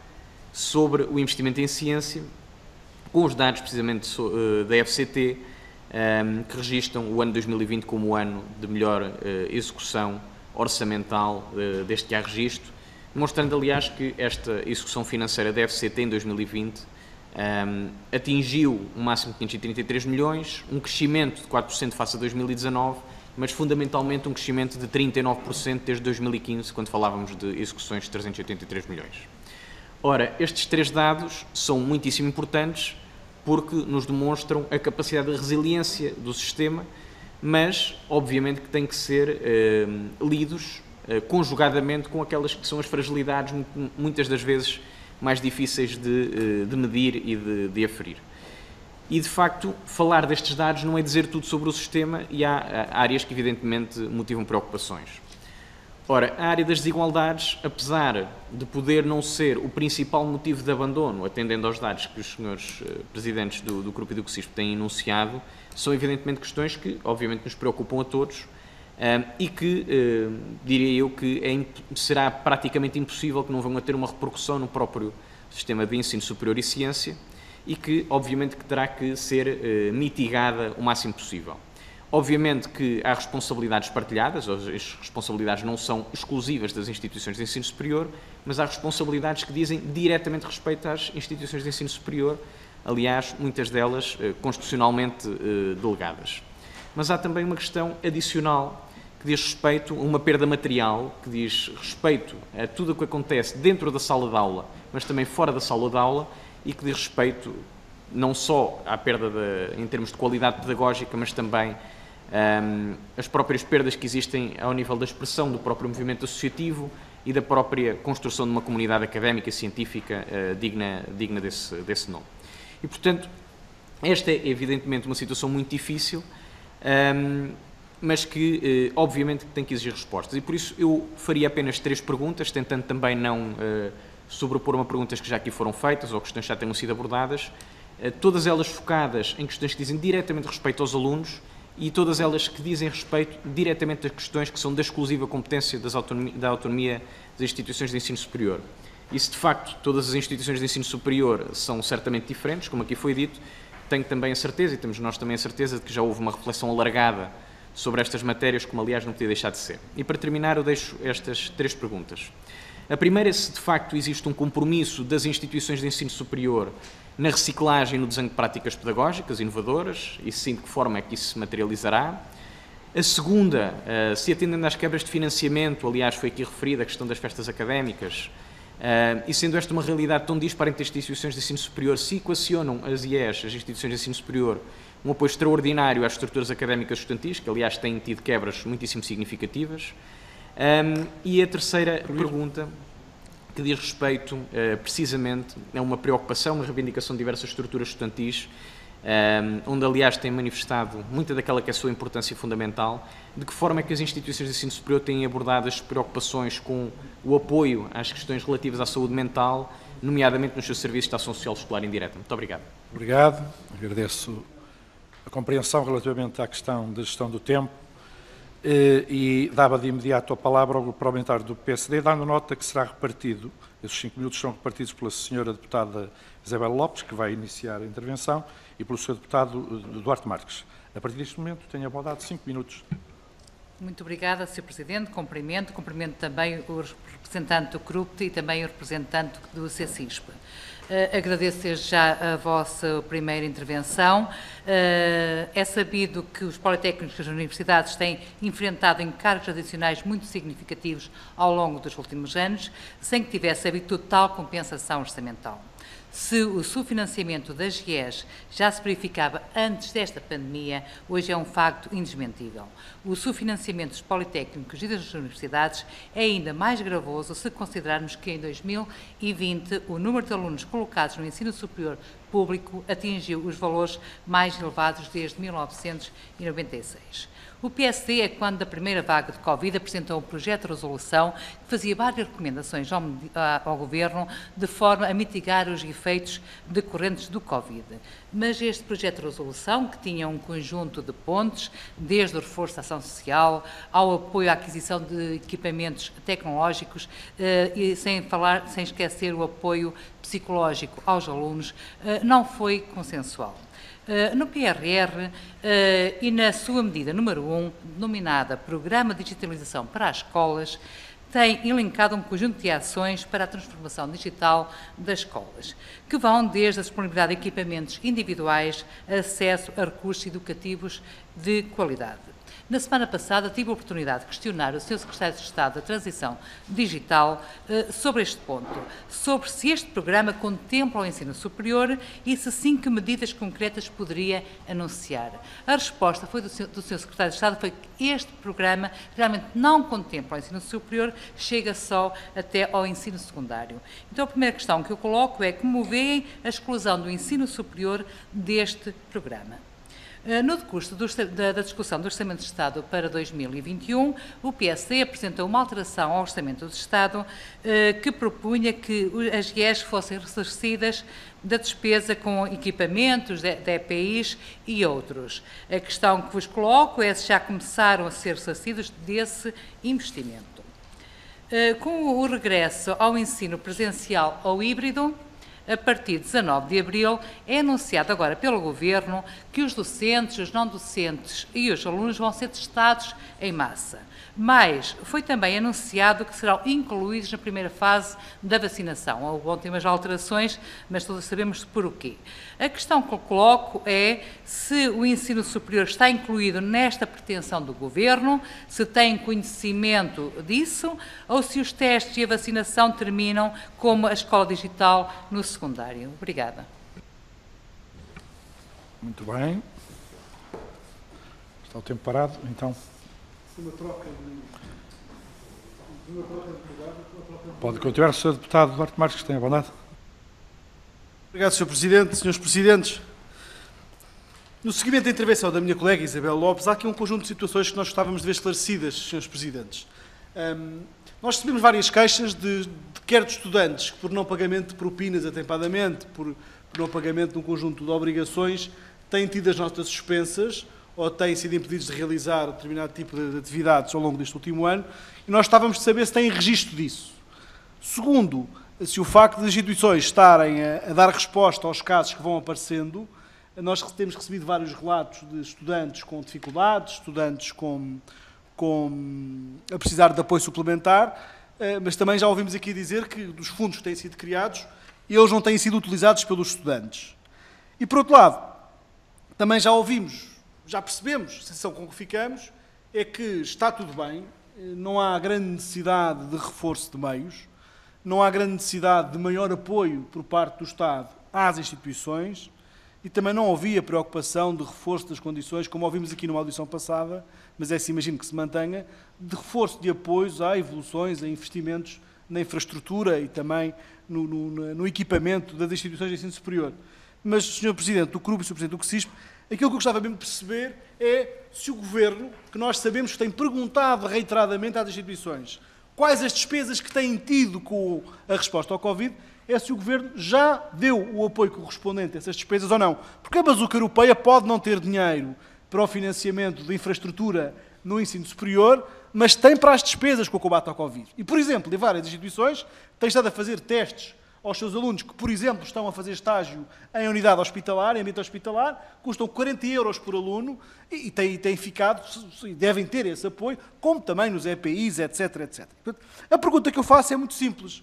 sobre o investimento em ciência, com os dados precisamente da FCT, que registram o ano 2020 como o ano de melhor execução orçamental deste que há registro, demonstrando, aliás, que esta execução financeira da FCT em 2020 atingiu um máximo de 533 milhões, um crescimento de 4% face a 2019, mas fundamentalmente um crescimento de 39% desde 2015, quando falávamos de execuções de 383 milhões. Ora, estes 3 dados são muitíssimo importantes porque nos demonstram a capacidade de resiliência do sistema, mas, obviamente, que têm que ser lidos conjugadamente com aquelas que são as fragilidades, muitas das vezes mais difíceis de medir e de aferir. E, de facto, falar destes dados não é dizer tudo sobre o sistema e há áreas que, evidentemente, motivam preocupações. Ora, a área das desigualdades, apesar de poder não ser o principal motivo de abandono, atendendo aos dados que os senhores presidentes do CRUP e do CSISP têm enunciado, são, evidentemente, questões que, obviamente, nos preocupam a todos e que, diria eu, que será praticamente impossível que não venham a ter uma repercussão no próprio sistema de ensino superior e ciência, e que, obviamente, que terá que ser mitigada o máximo possível. Obviamente que há responsabilidades partilhadas, as responsabilidades não são exclusivas das instituições de ensino superior, mas há responsabilidades que dizem diretamente respeito às instituições de ensino superior, aliás, muitas delas constitucionalmente delegadas. Mas há também uma questão adicional que diz respeito a uma perda material, que diz respeito a tudo o que acontece dentro da sala de aula, mas também fora da sala de aula, e que diz respeito não só à perda em termos de qualidade pedagógica, mas também as próprias perdas que existem ao nível da expressão do próprio movimento associativo e da própria construção de uma comunidade académica e científica digna desse nome. E, portanto, esta é evidentemente uma situação muito difícil, mas que obviamente tem que exigir respostas. E por isso eu faria apenas 3 perguntas, tentando também não sobrepor-me a perguntas que já aqui foram feitas ou questões que já tenham sido abordadas, todas elas focadas em questões que dizem diretamente respeito aos alunos e todas elas que dizem respeito diretamente a questões que são da exclusiva competência da autonomia das instituições de ensino superior. E se de facto todas as instituições de ensino superior são certamente diferentes, como aqui foi dito, tenho também a certeza, e temos nós também a certeza, de que já houve uma reflexão alargada sobre estas matérias, como aliás não podia deixar de ser. E para terminar eu deixo estas 3 perguntas. A primeira é se de facto existe um compromisso das instituições de ensino superior na reciclagem e no desenho de práticas pedagógicas inovadoras, e sim de que forma é que isso se materializará. A segunda, se atendendo às quebras de financiamento, aliás foi aqui referida a questão das festas académicas, e sendo esta uma realidade tão dispara entre as instituições de ensino superior, se equacionam as IES, as instituições de ensino superior, um apoio extraordinário às estruturas académicas estudantis, que aliás têm tido quebras muitíssimo significativas. E a terceira pergunta, que diz respeito precisamente a uma preocupação, uma reivindicação de diversas estruturas estudantis, onde aliás tem manifestado muita daquela que é a sua importância fundamental, de que forma é que as instituições de ensino superior têm abordado as preocupações com o apoio às questões relativas à saúde mental, nomeadamente nos seus serviços de ação social escolar indireta. Muito obrigado. Obrigado. Agradeço a compreensão relativamente à questão da gestão do tempo e dava de imediato a palavra ao grupo parlamentar do PSD, dando nota que será repartido, esses 5 minutos são repartidos pela senhora deputada Isabel Lopes, que vai iniciar a intervenção, e pelo senhor deputado Duarte Marques. A partir deste momento, tenho a bondade de 5 minutos. Muito obrigada, Sr. Presidente. Cumprimento também o representante do CRUPT e também o representante do CSISP. Agradeço desde já a vossa primeira intervenção. É sabido que os politécnicos das universidades têm enfrentado encargos adicionais muito significativos ao longo dos últimos anos, sem que tivesse havido total compensação orçamental. Se o subfinanciamento das IES já se verificava antes desta pandemia, hoje é um facto indesmentível. O subfinanciamento dos politécnicos e das universidades é ainda mais gravoso se considerarmos que em 2020 o número de alunos colocados no ensino superior público atingiu os valores mais elevados desde 1996. O PSD, quando da primeira vaga de Covid, apresentou um projeto de resolução que fazia várias recomendações ao Governo de forma a mitigar os efeitos decorrentes do Covid. Mas este projeto de resolução, que tinha um conjunto de pontos, desde o reforço da ação social, ao apoio à aquisição de equipamentos tecnológicos, e sem esquecer o apoio psicológico aos alunos, não foi consensual. No PRR e na sua medida número 1, denominada Programa de Digitalização para as Escolas, tem elencado um conjunto de ações para a transformação digital das escolas, que vão desde a disponibilidade de equipamentos individuais, acesso a recursos educativos de qualidade. Na semana passada tive a oportunidade de questionar o Sr. Secretário de Estado da Transição Digital sobre este ponto, sobre se este programa contempla o ensino superior e se sim, que medidas concretas poderia anunciar. A resposta foi do Sr. Secretário de Estado foi que este programa realmente não contempla o ensino superior, chega só até ao ensino secundário. Então a primeira questão que eu coloco é como veem a exclusão do ensino superior deste programa. No decurso da discussão do Orçamento de Estado para 2021, o PSD apresentou uma alteração ao Orçamento de Estado que propunha que as IES fossem ressarcidas da despesa com equipamentos, de EPIs e outros. A questão que vos coloco é se já começaram a ser ressarcidos desse investimento. Com o regresso ao ensino presencial ou híbrido, a partir de 19 de abril, é anunciado agora pelo Governo que os docentes, os não docentes e os alunos vão ser testados em massa. Mas foi também anunciado que serão incluídos na primeira fase da vacinação. Houve ontem umas alterações, mas todos sabemos por o quê. A questão que eu coloco é se o ensino superior está incluído nesta pretensão do Governo, se tem conhecimento disso, ou se os testes e a vacinação terminam como a escola digital no secundário. Obrigada. Muito bem. Está o tempo parado, então. Pode continuar, Sr. Deputado Duarte Marques, que tem a bondade. Obrigado, Sr. Presidente, Srs. Presidentes. No seguimento da intervenção da minha colega Isabel Lopes, há aqui um conjunto de situações que nós gostávamos de ver esclarecidas, Srs. Presidentes. Nós recebemos várias queixas quer de estudantes que, por não pagamento de propinas atempadamente, por não pagamento de um conjunto de obrigações, têm tido as notas suspensas ou têm sido impedidos de realizar determinado tipo de atividades ao longo deste último ano, e nós estávamos de saber se têm registro disso. Segundo, se o facto de as instituições estarem a dar resposta aos casos que vão aparecendo, nós temos recebido vários relatos de estudantes com dificuldades, estudantes a precisar de apoio suplementar, mas também já ouvimos aqui dizer que dos fundos que têm sido criados, eles não têm sido utilizados pelos estudantes. E, por outro lado, também já percebemos, a sensação com que ficamos, é que está tudo bem, não há grande necessidade de reforço de meios, não há grande necessidade de maior apoio por parte do Estado às instituições e também não havia preocupação de reforço das condições, como ouvimos aqui numa audição passada, mas é assim, imagino que se mantenha, de reforço de apoios a evoluções, a investimentos na infraestrutura e também no equipamento das instituições de ensino superior. Mas, Sr. Presidente do CRUB e Sr. Presidente do CSISP, aquilo que eu gostava mesmo de perceber é se o Governo, que nós sabemos que tem perguntado reiteradamente às instituições quais as despesas que têm tido com a resposta ao Covid, é se o Governo já deu o apoio correspondente a essas despesas ou não. Porque a bazuca europeia pode não ter dinheiro para o financiamento de infraestrutura no ensino superior, mas tem para as despesas com o combate ao Covid. E, por exemplo, em várias instituições, têm estado a fazer testes aos seus alunos que, por exemplo, estão a fazer estágio em unidade hospitalar, em ambiente hospitalar, custam 40 € por aluno e têm ficado, devem ter esse apoio, como também nos EPIs, etc, etc. Portanto, a pergunta que eu faço é muito simples.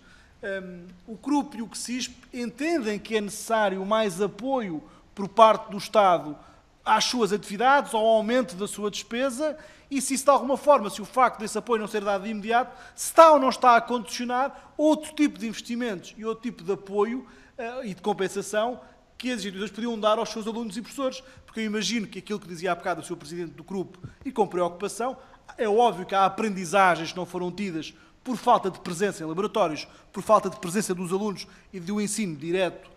O CRUP e o CSISP entendem que é necessário mais apoio por parte do Estado às suas atividades, ao aumento da sua despesa, e se isso, de alguma forma, se o facto desse apoio não ser dado de imediato, se está ou não está a condicionar outro tipo de investimentos e outro tipo de apoio e de compensação que as instituições podiam dar aos seus alunos e professores. Porque eu imagino que aquilo que dizia há bocado o Sr. Presidente do CRUP, e com preocupação, é óbvio que há aprendizagens que não foram tidas por falta de presença em laboratórios, por falta de presença dos alunos e do ensino direto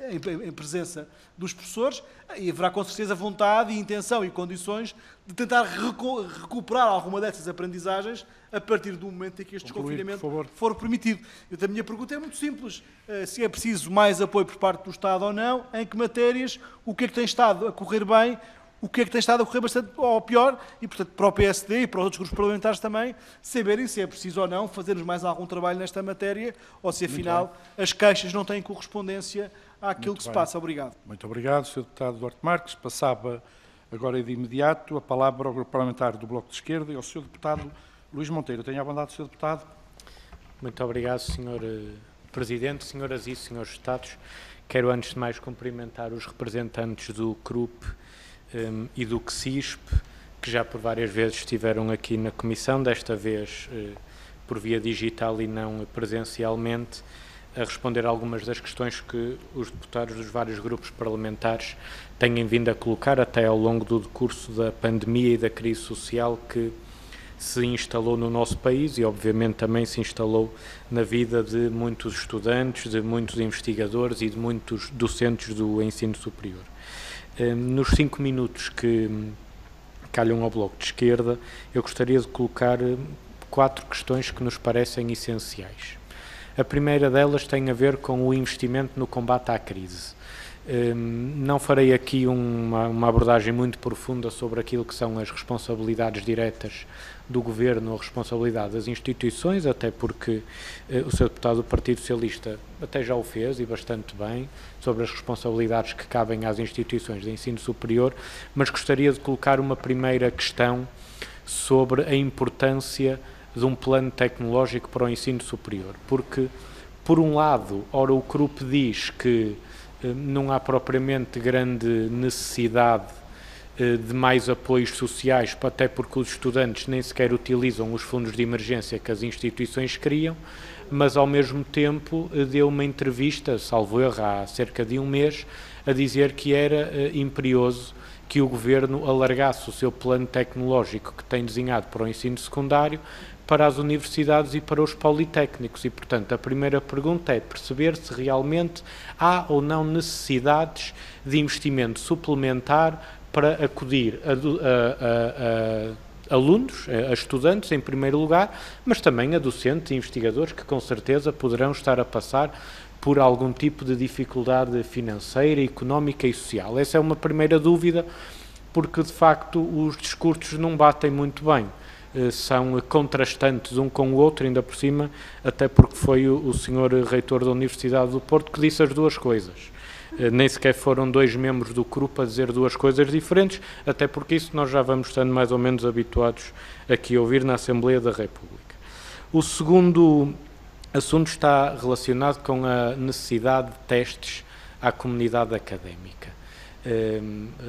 em presença dos professores, e haverá com certeza vontade e intenção e condições de tentar recuperar alguma dessas aprendizagens a partir do momento em que este desconfinamento for permitido. A minha pergunta é muito simples. Se é preciso mais apoio por parte do Estado ou não, em que matérias, o que é que tem estado a correr bem, o que é que tem estado a correr bastante ao pior, e, portanto, para o PSD e para os outros grupos parlamentares também, saberem se é preciso ou não fazermos mais algum trabalho nesta matéria, ou se, afinal, as queixas não têm correspondência àquilo que se passa. Obrigado. Muito obrigado, Sr. Deputado Duarte Marques. Passava agora de imediato a palavra ao Grupo Parlamentar do Bloco de Esquerda e ao Sr. Deputado Luís Monteiro. Tenha a bondade, Sr. Deputado. Muito obrigado, Sr. Presidente, senhoras e senhores deputados. Quero, antes de mais, cumprimentar os representantes do CRUP e do CSISP, que já por várias vezes estiveram aqui na Comissão, desta vez por via digital e não presencialmente, a responder a algumas das questões que os deputados dos vários grupos parlamentares têm vindo a colocar até ao longo do decurso da pandemia e da crise social que se instalou no nosso país e, obviamente, também se instalou na vida de muitos estudantes, de muitos investigadores e de muitos docentes do ensino superior. Nos 5 minutos que calham ao Bloco de Esquerda, eu gostaria de colocar 4 questões que nos parecem essenciais. A primeira delas tem a ver com o investimento no combate à crise. Não farei aqui uma abordagem muito profunda sobre aquilo que são as responsabilidades diretas do Governo ou a responsabilidade das instituições, até porque o Sr. Deputado do Partido Socialista até já o fez, e bastante bem, sobre as responsabilidades que cabem às instituições de ensino superior, mas gostaria de colocar uma primeira questão sobre a importância de um plano tecnológico para o ensino superior, porque, por um lado, ora o CRUP diz que não há propriamente grande necessidade de mais apoios sociais, até porque os estudantes nem sequer utilizam os fundos de emergência que as instituições criam, mas ao mesmo tempo deu uma entrevista, salvo erro, há cerca de um mês, a dizer que era imperioso que o Governo alargasse o seu plano tecnológico que tem desenhado para o ensino secundário para as universidades e para os politécnicos. E, portanto, a primeira pergunta é perceber se realmente há ou não necessidades de investimento suplementar para acudir a alunos, a estudantes em primeiro lugar, mas também a docentes e investigadores que com certeza poderão estar a passar por algum tipo de dificuldade financeira, económica e social. Essa é uma primeira dúvida, porque de facto os discursos não batem muito bem. São contrastantes um com o outro, ainda por cima, até porque foi o Sr. Reitor da Universidade do Porto que disse as duas coisas. Nem sequer foram 2 membros do CRUP a dizer 2 coisas diferentes, até porque isso nós já vamos estando mais ou menos habituados aqui a ouvir na Assembleia da República. O segundo assunto está relacionado com a necessidade de testes à comunidade académica.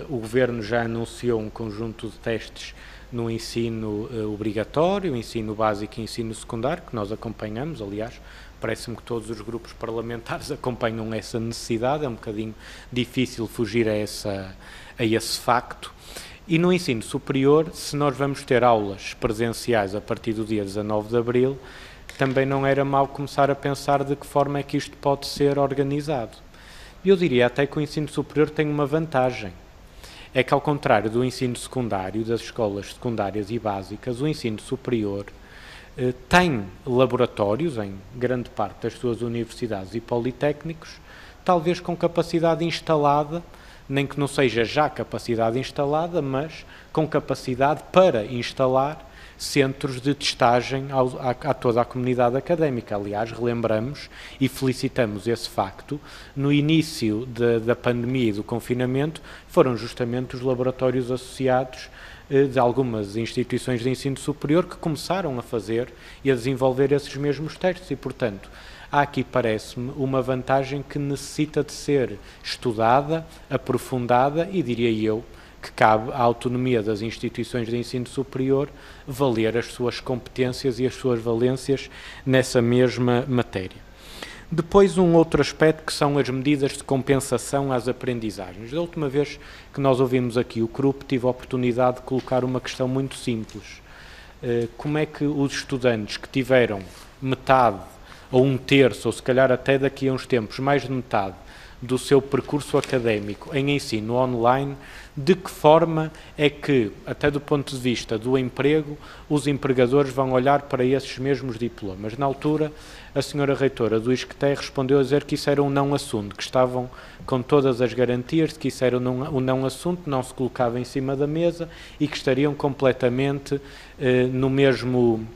O Governo já anunciou um conjunto de testes no ensino obrigatório, ensino básico e ensino secundário, que nós acompanhamos, aliás, parece-me que todos os grupos parlamentares acompanham essa necessidade, é um bocadinho difícil fugir a esse facto. E no ensino superior, se nós vamos ter aulas presenciais a partir do dia 19 de abril, também não era mau começar a pensar de que forma é que isto pode ser organizado. Eu diria até que o ensino superior tem uma vantagem. É que, ao contrário do ensino secundário, das escolas secundárias e básicas, o ensino superior tem laboratórios em grande parte das suas universidades e politécnicos, talvez com capacidade instalada, nem que não seja já capacidade instalada, mas com capacidade para instalar centros de testagem a toda a comunidade académica. Aliás, relembramos e felicitamos esse facto, no início da pandemia e do confinamento, foram justamente os laboratórios associados de algumas instituições de ensino superior que começaram a fazer e a desenvolver esses mesmos testes e, portanto, há aqui, parece-me, uma vantagem que necessita de ser estudada, aprofundada e, diria eu, que cabe à autonomia das instituições de ensino superior valer as suas competências e as suas valências nessa mesma matéria. Depois, um outro aspecto que são as medidas de compensação às aprendizagens. Da última vez que nós ouvimos aqui o CRUP, tive a oportunidade de colocar uma questão muito simples. Como é que os estudantes que tiveram metade, ou 1/3, ou se calhar até daqui a uns tempos, mais de metade do seu percurso académico em ensino online, de que forma é que, até do ponto de vista do emprego, os empregadores vão olhar para esses mesmos diplomas? Na altura, a senhora reitora do ISCTE respondeu a dizer que isso era um não assunto, que estavam com todas as garantias de que isso era um não assunto, não se colocava em cima da mesa e que estariam completamente no mesmo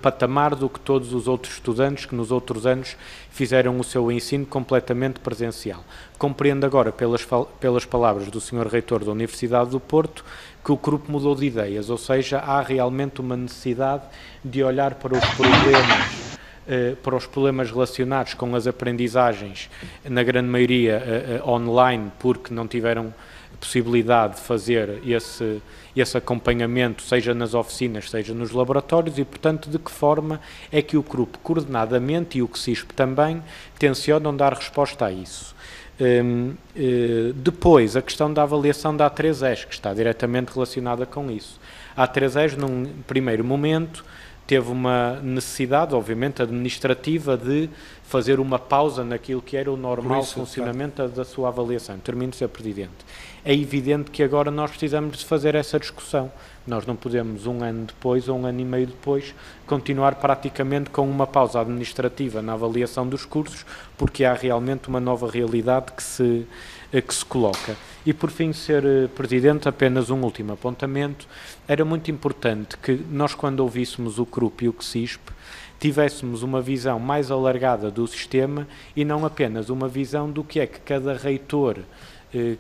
patamar do que todos os outros estudantes que nos outros anos fizeram o seu ensino completamente presencial. Compreendo agora, pelas palavras do Sr. Reitor da Universidade do Porto, que o CRUP mudou de ideias, ou seja, há realmente uma necessidade de olhar para os problemas relacionados com as aprendizagens, na grande maioria online, porque não tiveram possibilidade de fazer esse acompanhamento, seja nas oficinas, seja nos laboratórios, e, portanto, de que forma é que o CRUP, coordenadamente, e o CSISP também, tencionam dar resposta a isso. Depois, a questão da avaliação da A3ES, que está diretamente relacionada com isso. A A3ES, num primeiro momento, teve uma necessidade, obviamente, administrativa de fazer uma pausa naquilo que era o normal funcionamento da sua avaliação. Termino, Sr. Presidente. É evidente que agora nós precisamos de fazer essa discussão. Nós não podemos, um ano depois ou um ano e meio depois, continuar praticamente com uma pausa administrativa na avaliação dos cursos, porque há realmente uma nova realidade que se coloca. E, por fim, Sr. Presidente, apenas um último apontamento. Era muito importante que nós, quando ouvíssemos o CRUP e o CSISP, tivéssemos uma visão mais alargada do sistema e não apenas uma visão do que é que cada reitor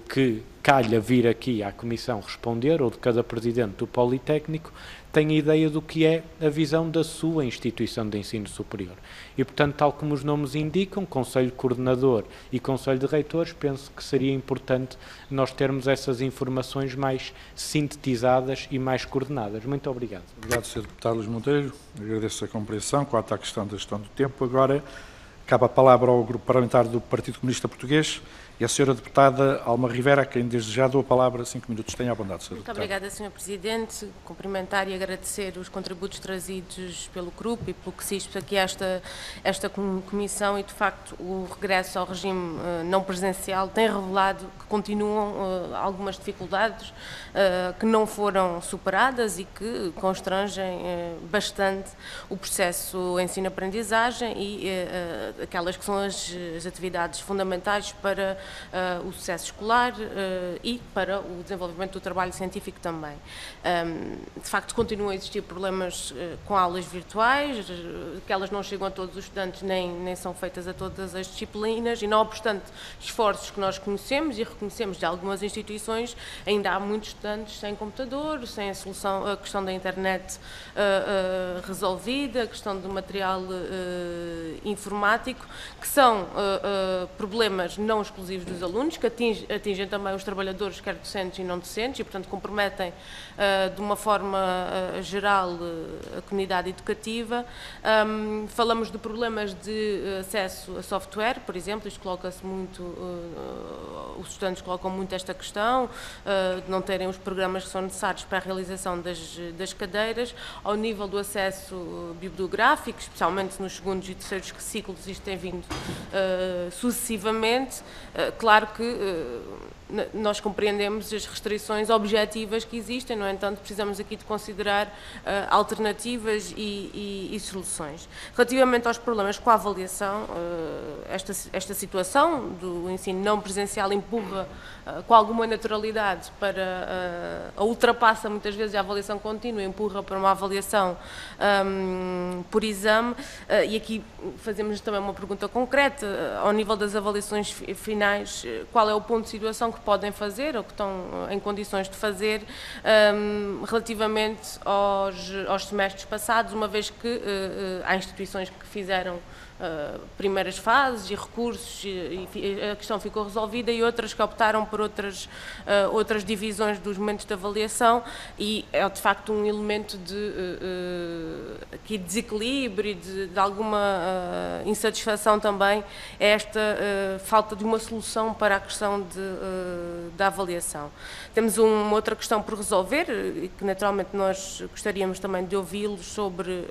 que calha vir aqui à Comissão responder, ou de cada presidente do Politécnico, tem ideia do que é a visão da sua instituição de ensino superior. E, portanto, tal como os nomes indicam, Conselho Coordenador e Conselho de Reitores, penso que seria importante nós termos essas informações mais sintetizadas e mais coordenadas. Muito obrigado. Obrigado, Sr. Deputado Luís Monteiro. Agradeço a compreensão quanto à questão da gestão do tempo. Agora, cabe a palavra ao Grupo Parlamentar do Partido Comunista Português e à Sra. Deputada Alma Rivera, a quem desde já dou a palavra 5 minutos. Tenha a bondade, Sra. Deputada. Muito obrigada, Sr. Presidente. Cumprimentar e agradecer os contributos trazidos pelo CRUP e pelo CSISP aqui a esta comissão, e, de facto, o regresso ao regime não presencial tem revelado que continuam algumas dificuldades que não foram superadas e que constrangem bastante o processo ensino-aprendizagem e aquelas que são as atividades fundamentais para o sucesso escolar e para o desenvolvimento do trabalho científico também. De facto, continuam a existir problemas com aulas virtuais, que elas não chegam a todos os estudantes nem são feitas a todas as disciplinas, e não obstante esforços que nós conhecemos e reconhecemos de algumas instituições, ainda há muitos estudantes sem computador, sem a questão da internet resolvida, a questão do material informático, que são problemas não exclusivos dos alunos, que atingem também os trabalhadores, quer docentes e não docentes, e, portanto, comprometem de uma forma geral a comunidade educativa. Falamos de problemas de acesso a software, por exemplo. Isto coloca-se muito, os estudantes colocam muito esta questão, de não terem os programas que são necessários para a realização das cadeiras. Ao nível do acesso bibliográfico, especialmente nos segundos e terceiros ciclos, isto tem vindo sucessivamente. Claro que nós compreendemos as restrições objetivas que existem, no entanto, precisamos aqui de considerar alternativas e soluções. Relativamente aos problemas com a avaliação, esta situação do ensino não presencial empurra com alguma naturalidade para ultrapassa muitas vezes a avaliação contínua, empurra para uma avaliação por exame, e aqui fazemos também uma pergunta concreta, ao nível das avaliações finais, qual é o ponto de situação que podem fazer ou que estão em condições de fazer relativamente aos semestres passados, uma vez que há instituições que fizeram primeiras fases e recursos e a questão ficou resolvida, e outras que optaram por outras divisões dos momentos de avaliação, e é de facto um elemento de desequilíbrio e de alguma insatisfação também, é esta falta de uma solução para a questão da avaliação. Temos uma outra questão por resolver e que naturalmente nós gostaríamos também de ouvi-los sobre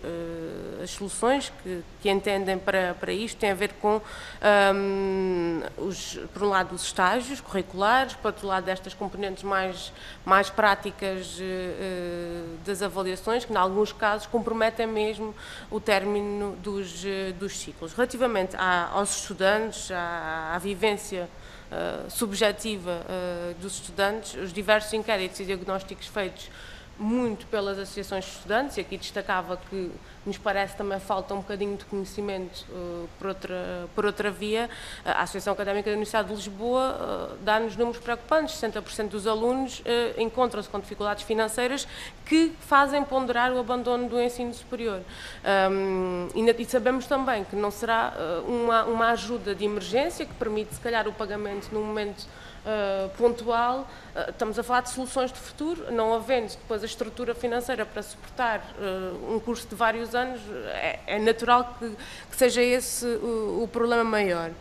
as soluções que entendem para isto. Tem a ver com, por um lado, os estágios curriculares, por outro lado, estas componentes mais práticas das avaliações, que, em alguns casos, comprometem mesmo o término dos ciclos. Relativamente aos estudantes, à vivência subjetiva dos estudantes, os diversos inquéritos e diagnósticos feitos muito pelas associações de estudantes, e aqui destacava que nos parece também falta um bocadinho de conhecimento por outra via. A Associação Académica da Universidade de Lisboa dá-nos números preocupantes. 60% dos alunos encontram-se com dificuldades financeiras que fazem ponderar o abandono do ensino superior. E sabemos também que não será uma ajuda de emergência que permite, se calhar, o pagamento num momento pontual. Estamos a falar de soluções de futuro, não havendo depois a estrutura financeira para suportar um curso de vários anos, é natural que seja esse o problema maior.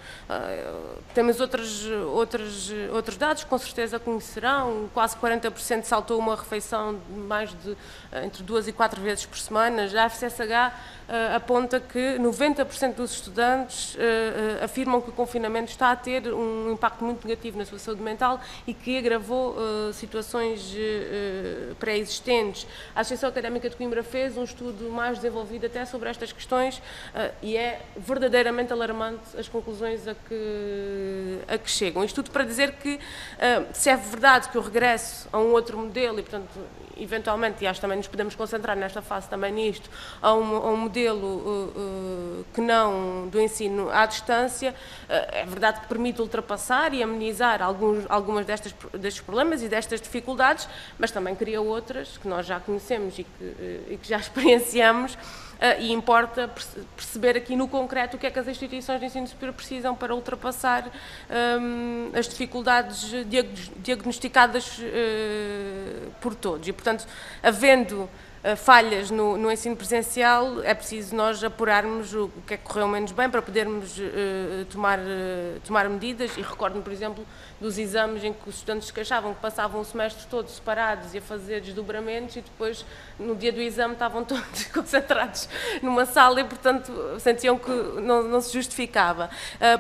Temos outros dados, com certeza conhecerão, quase 40% saltou uma refeição de mais de entre 2 e 4 vezes por semana. Já a FCSH aponta que 90% dos estudantes afirmam que o confinamento está a ter um impacto muito negativo na sua saúde mental e que agravou situações pré-existentes. A Associação Académica de Coimbra fez um estudo mais desenvolvido até sobre estas questões e é verdadeiramente alarmante as conclusões a que chegam. Isto tudo para dizer que, se é verdade que o regresso a um outro modelo, e portanto, eventualmente, e acho que também nos podemos concentrar nesta fase também nisto, a um modelo que não do ensino à distância, é verdade que permite ultrapassar e amenizar algumas destes problemas e destas dificuldades, mas também cria outras que nós já conhecemos e que já experienciamos, e importa perceber aqui no concreto o que é que as instituições de ensino superior precisam para ultrapassar as dificuldades diagnosticadas por todos. E, portanto, havendo falhas no ensino presencial, é preciso nós apurarmos o que é que correu menos bem para podermos tomar medidas. E recordo-me, por exemplo, dos exames em que os estudantes se queixavam que passavam o semestre todo separados e a fazer desdobramentos e depois, no dia do exame, estavam todos concentrados numa sala e, portanto, sentiam que não se justificava.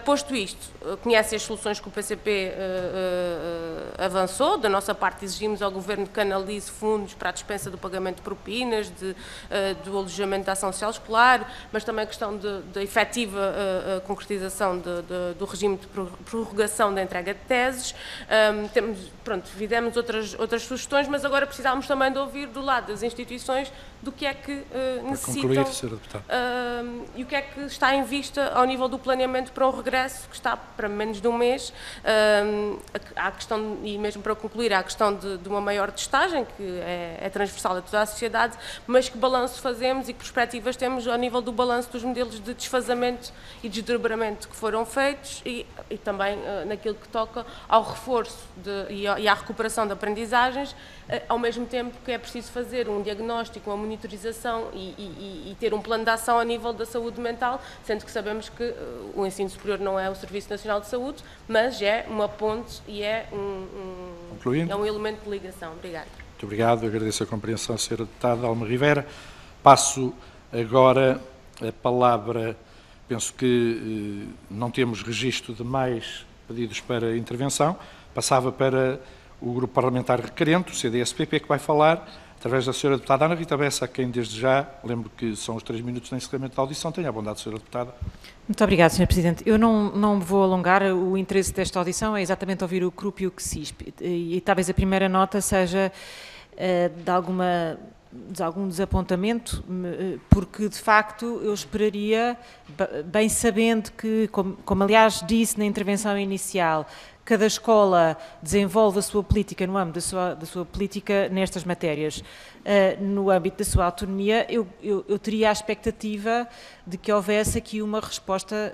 Posto isto, conhece as soluções que o PCP avançou. Da nossa parte, exigimos ao Governo que canalize fundos para a dispensa do pagamento de propinas, do alojamento da ação social escolar, mas também a questão da efetiva concretização do regime de prorrogação da entrega de teses. Fizemos outras sugestões, mas agora precisávamos também de ouvir do lado das instituições do que é que necessitam e o que é que está em vista ao nível do planeamento para o regresso, que está para menos de um mês. Há a questão, e mesmo para concluir, há a questão de uma maior testagem, que é transversal a toda a sociedade, mas que balanço fazemos e que perspectivas temos ao nível do balanço dos modelos de desfazamento e desdobramento que foram feitos e também naquilo que toca ao reforço e à recuperação de aprendizagens, ao mesmo tempo que é preciso fazer um diagnóstico, uma monitorização e ter um plano de ação a nível da saúde mental, sendo que sabemos que o ensino superior não é o Serviço Nacional de Saúde, mas é uma ponte e é um elemento de ligação. Obrigada. Muito obrigado, agradeço a compreensão, Sra. Deputada Alma Rivera. Passo agora a palavra, penso que não temos registro de mais pedidos para intervenção, passava para o Grupo Parlamentar Requerente, o CDS-PP, que vai falar, através da Sra. Deputada Ana Rita Bessa, a quem desde já, lembro que são os 3 minutos de encerramento da audição, tenha a bondade, Sra. Deputada. Muito obrigada, Sr. Presidente. Eu não me vou alongar, o interesse desta audição é exatamente ouvir o CRUP e o CSISP, e talvez a primeira nota seja de algum desapontamento, porque de facto eu esperaria, bem sabendo que, como aliás disse na intervenção inicial, cada escola desenvolve a sua política no âmbito da sua política nestas matérias, no âmbito da sua autonomia, eu teria a expectativa de que houvesse aqui uma resposta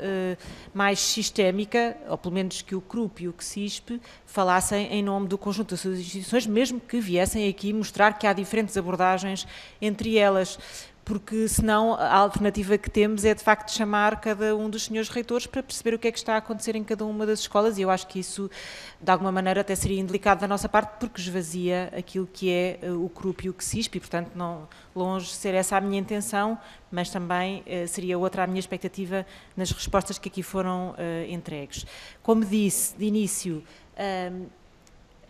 mais sistémica, ou pelo menos que o CRUP e o CSISP falassem em nome do conjunto das suas instituições, mesmo que viessem aqui mostrar que há diferentes abordagens entre elas, porque senão a alternativa que temos é de facto chamar cada um dos senhores reitores para perceber o que é que está a acontecer em cada uma das escolas, e eu acho que isso de alguma maneira até seria indelicado da nossa parte, porque esvazia aquilo que é o CRUP e o CSISP, e portanto não, longe de ser essa a minha intenção, mas também seria outra a minha expectativa nas respostas que aqui foram entregues. Como disse de início,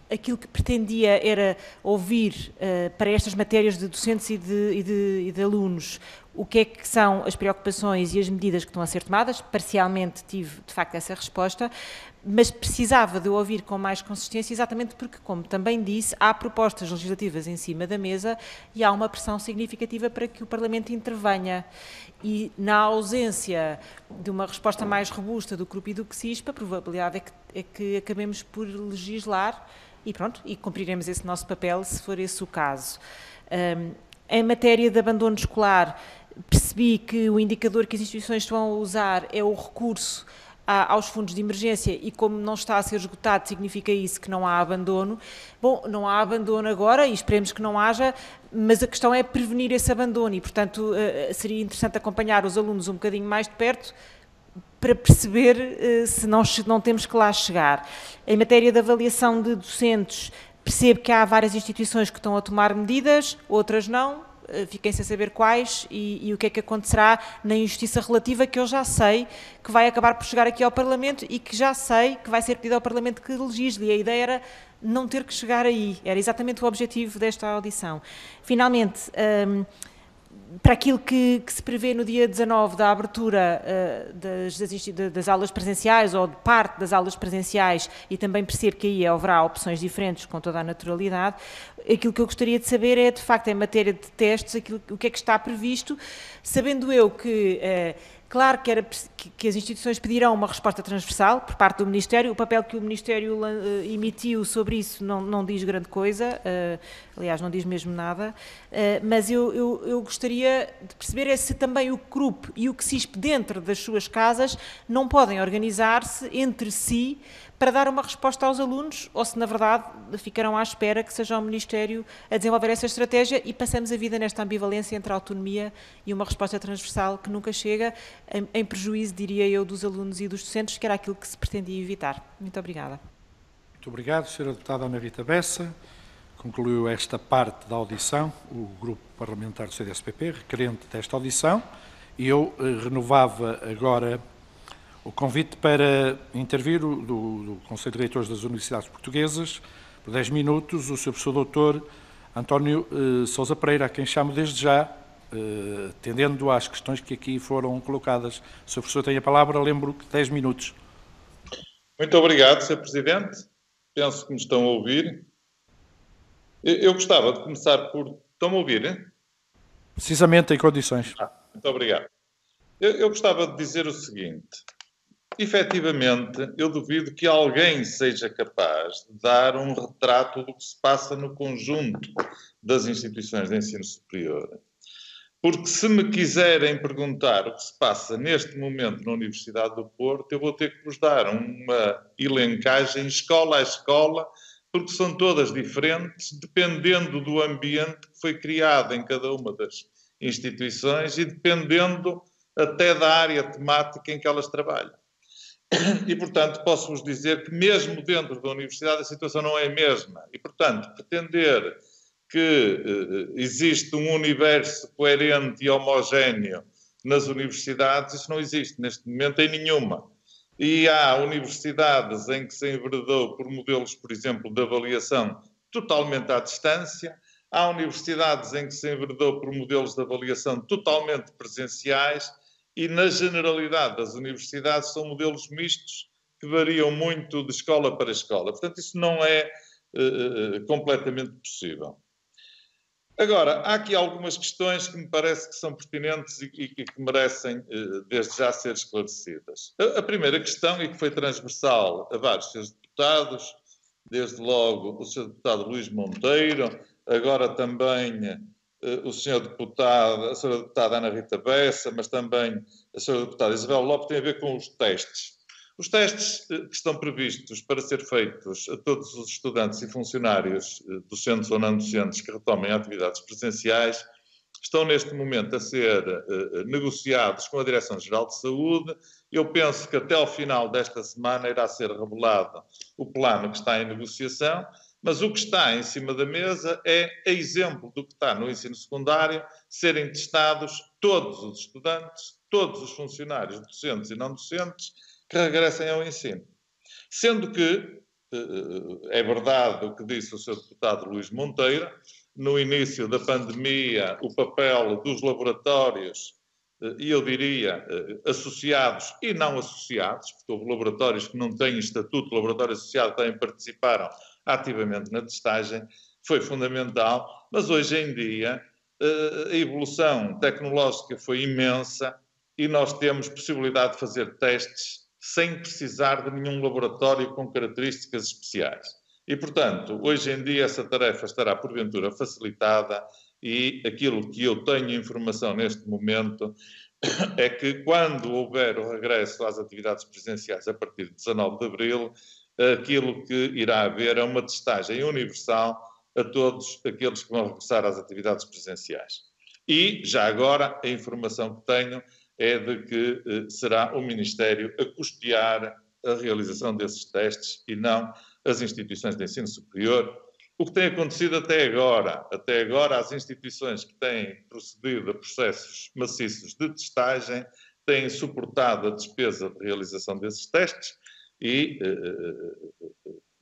aquilo que pretendia era ouvir para estas matérias de docentes e de alunos o que é que são as preocupações e as medidas que estão a ser tomadas. Parcialmente tive, de facto, essa resposta, mas precisava de ouvir com mais consistência, exatamente porque, como também disse, há propostas legislativas em cima da mesa e há uma pressão significativa para que o Parlamento intervenha. E, na ausência de uma resposta mais robusta do CRUP e do CSISP, a probabilidade é que acabemos por legislar e pronto, e cumpriremos esse nosso papel, se for esse o caso. Em matéria de abandono escolar, percebi que o indicador que as instituições estão a usar é o recurso aos fundos de emergência e, como não está a ser esgotado, significa isso que não há abandono. Bom, não há abandono agora e esperemos que não haja, mas a questão é prevenir esse abandono e, portanto, seria interessante acompanhar os alunos um bocadinho mais de perto para perceber se não temos que lá chegar. Em matéria de avaliação de docentes, percebo que há várias instituições que estão a tomar medidas, outras não. Fiquem sem saber quais e o que é que acontecerá na injustiça relativa, que eu já sei que vai acabar por chegar aqui ao Parlamento e que já sei que vai ser pedido ao Parlamento que legisle. E a ideia era não ter que chegar aí, era exatamente o objetivo desta audição. Finalmente, para aquilo que se prevê no dia 19 da abertura das aulas presenciais ou de parte das aulas presenciais, e também percebo que aí haverá opções diferentes com toda a naturalidade, aquilo que eu gostaria de saber é, de facto, em matéria de testes, o que é que está previsto, sabendo eu que... Claro que as instituições pedirão uma resposta transversal por parte do Ministério. O papel que o Ministério emitiu sobre isso não diz grande coisa, aliás, não diz mesmo nada, mas eu gostaria de perceber se também o CRUP e o CSISP, dentro das suas casas, não podem organizar-se entre si para dar uma resposta aos alunos, ou se, na verdade, ficarão à espera que seja o Ministério a desenvolver essa estratégia e passamos a vida nesta ambivalência entre a autonomia e uma resposta transversal que nunca chega, em prejuízo, diria eu, dos alunos e dos docentes, que era aquilo que se pretendia evitar. Muito obrigada. Muito obrigado, Sra. Deputada Ana Rita Bessa. Concluiu esta parte da audição o Grupo Parlamentar do CDS-PP, requerente desta audição, e eu renovava agora o convite para intervir do Conselho de Reitores das Universidades Portuguesas, por 10 minutos, o Sr. Professor Dr. António Sousa Pereira, a quem chamo desde já, atendendo às questões que aqui foram colocadas. O Sr. Professor tem a palavra, lembro que 10 minutos. Muito obrigado, Sr. Presidente. Penso que me estão a ouvir. Eu gostava de começar por... Estão-me a ouvir, hein? Precisamente em condições. Muito obrigado. Eu gostava de dizer o seguinte. Efetivamente, eu duvido que alguém seja capaz de dar um retrato do que se passa no conjunto das instituições de ensino superior. Porque se me quiserem perguntar o que se passa neste momento na Universidade do Porto, eu vou ter que vos dar uma elencagem escola a escola, porque são todas diferentes, dependendo do ambiente que foi criado em cada uma das instituições e dependendo até da área temática em que elas trabalham. E, portanto, posso-vos dizer que mesmo dentro da universidade a situação não é a mesma. E, portanto, pretender que existe um universo coerente e homogéneo nas universidades, isso não existe neste momento em nenhuma. E há universidades em que se enveredou por modelos, por exemplo, de avaliação totalmente à distância, há universidades em que se enveredou por modelos de avaliação totalmente presenciais, e, na generalidade das universidades, são modelos mistos que variam muito de escola para escola. Portanto, isso não é completamente possível. Agora, há aqui algumas questões que me parece que são pertinentes e que merecem, desde já, ser esclarecidas. A primeira questão, e que foi transversal a vários senhores deputados, desde logo o Sr. Deputado Luís Monteiro, agora também o Sr. Deputado, a Sra. Deputada Ana Rita Bessa, mas também a Sra. Deputada Isabel Lopes, tem a ver com os testes. Os testes que estão previstos para ser feitos a todos os estudantes e funcionários, docentes ou não docentes, que retomem atividades presenciais, estão neste momento a ser negociados com a Direção-Geral de Saúde. Eu penso que até ao final desta semana irá ser revelado o plano que está em negociação, mas o que está em cima da mesa é, a exemplo do que está no ensino secundário, serem testados todos os estudantes, todos os funcionários, docentes e não docentes, que regressem ao ensino. Sendo que, é verdade o que disse o Sr. Deputado Luís Monteiro, no início da pandemia, o papel dos laboratórios, e eu diria associados e não associados, porque houve laboratórios que não têm estatuto, laboratório associado também participaram ativamente na testagem, foi fundamental, mas hoje em dia a evolução tecnológica foi imensa e nós temos possibilidade de fazer testes sem precisar de nenhum laboratório com características especiais. E, portanto, hoje em dia essa tarefa estará porventura facilitada e aquilo que eu tenho informação neste momento é que quando houver o regresso às atividades presenciais a partir de 19 de abril, aquilo que irá haver é uma testagem universal a todos aqueles que vão regressar às atividades presenciais. E, já agora, a informação que tenho é de que será o Ministério a custear a realização desses testes e não as instituições de ensino superior. O que tem acontecido até agora as instituições que têm procedido a processos maciços de testagem têm suportado a despesa de realização desses testes e,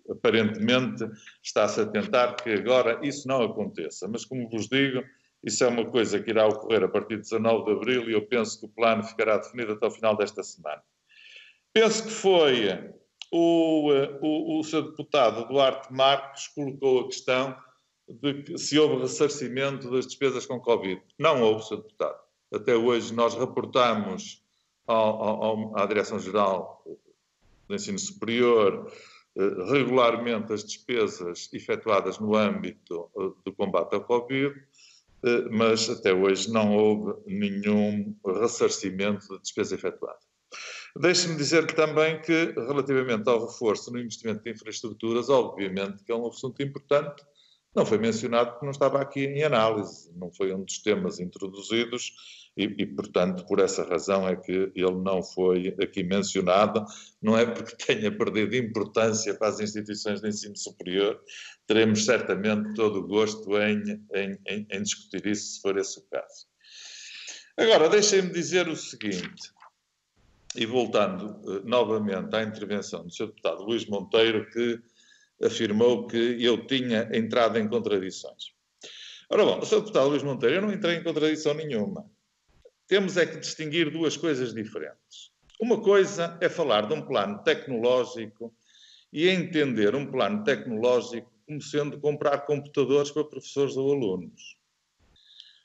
aparentemente, está-se a tentar que agora isso não aconteça. Mas, como vos digo, isso é uma coisa que irá ocorrer a partir de 19 de abril e eu penso que o plano ficará definido até o final desta semana. Penso que foi o Sr. Deputado Duarte Marques colocou a questão de que se houve ressarcimento das despesas com Covid. Não houve, Sr. Deputado. Até hoje nós reportamos à Direção-Geral do Ensino Superior regularmente as despesas efetuadas no âmbito do combate ao Covid, mas até hoje não houve nenhum ressarcimento da despesa efetuada. Deixe-me dizer também que, relativamente ao reforço no investimento de infraestruturas, obviamente que é um assunto importante, não foi mencionado porque não estava aqui em análise, não foi um dos temas introduzidos e, portanto, por essa razão é que ele não foi aqui mencionado, não é porque tenha perdido importância para as instituições de ensino superior, teremos certamente todo o gosto em discutir isso, se for esse o caso. Agora, deixem-me dizer o seguinte, e voltando novamente à intervenção do Sr. Deputado Luís Monteiro, que afirmou que eu tinha entrado em contradições. Ora bom, Sr. Deputado Luís Monteiro, eu não entrei em contradição nenhuma. Temos é que distinguir duas coisas diferentes. Uma coisa é falar de um plano tecnológico e entender um plano tecnológico como sendo comprar computadores para professores ou alunos.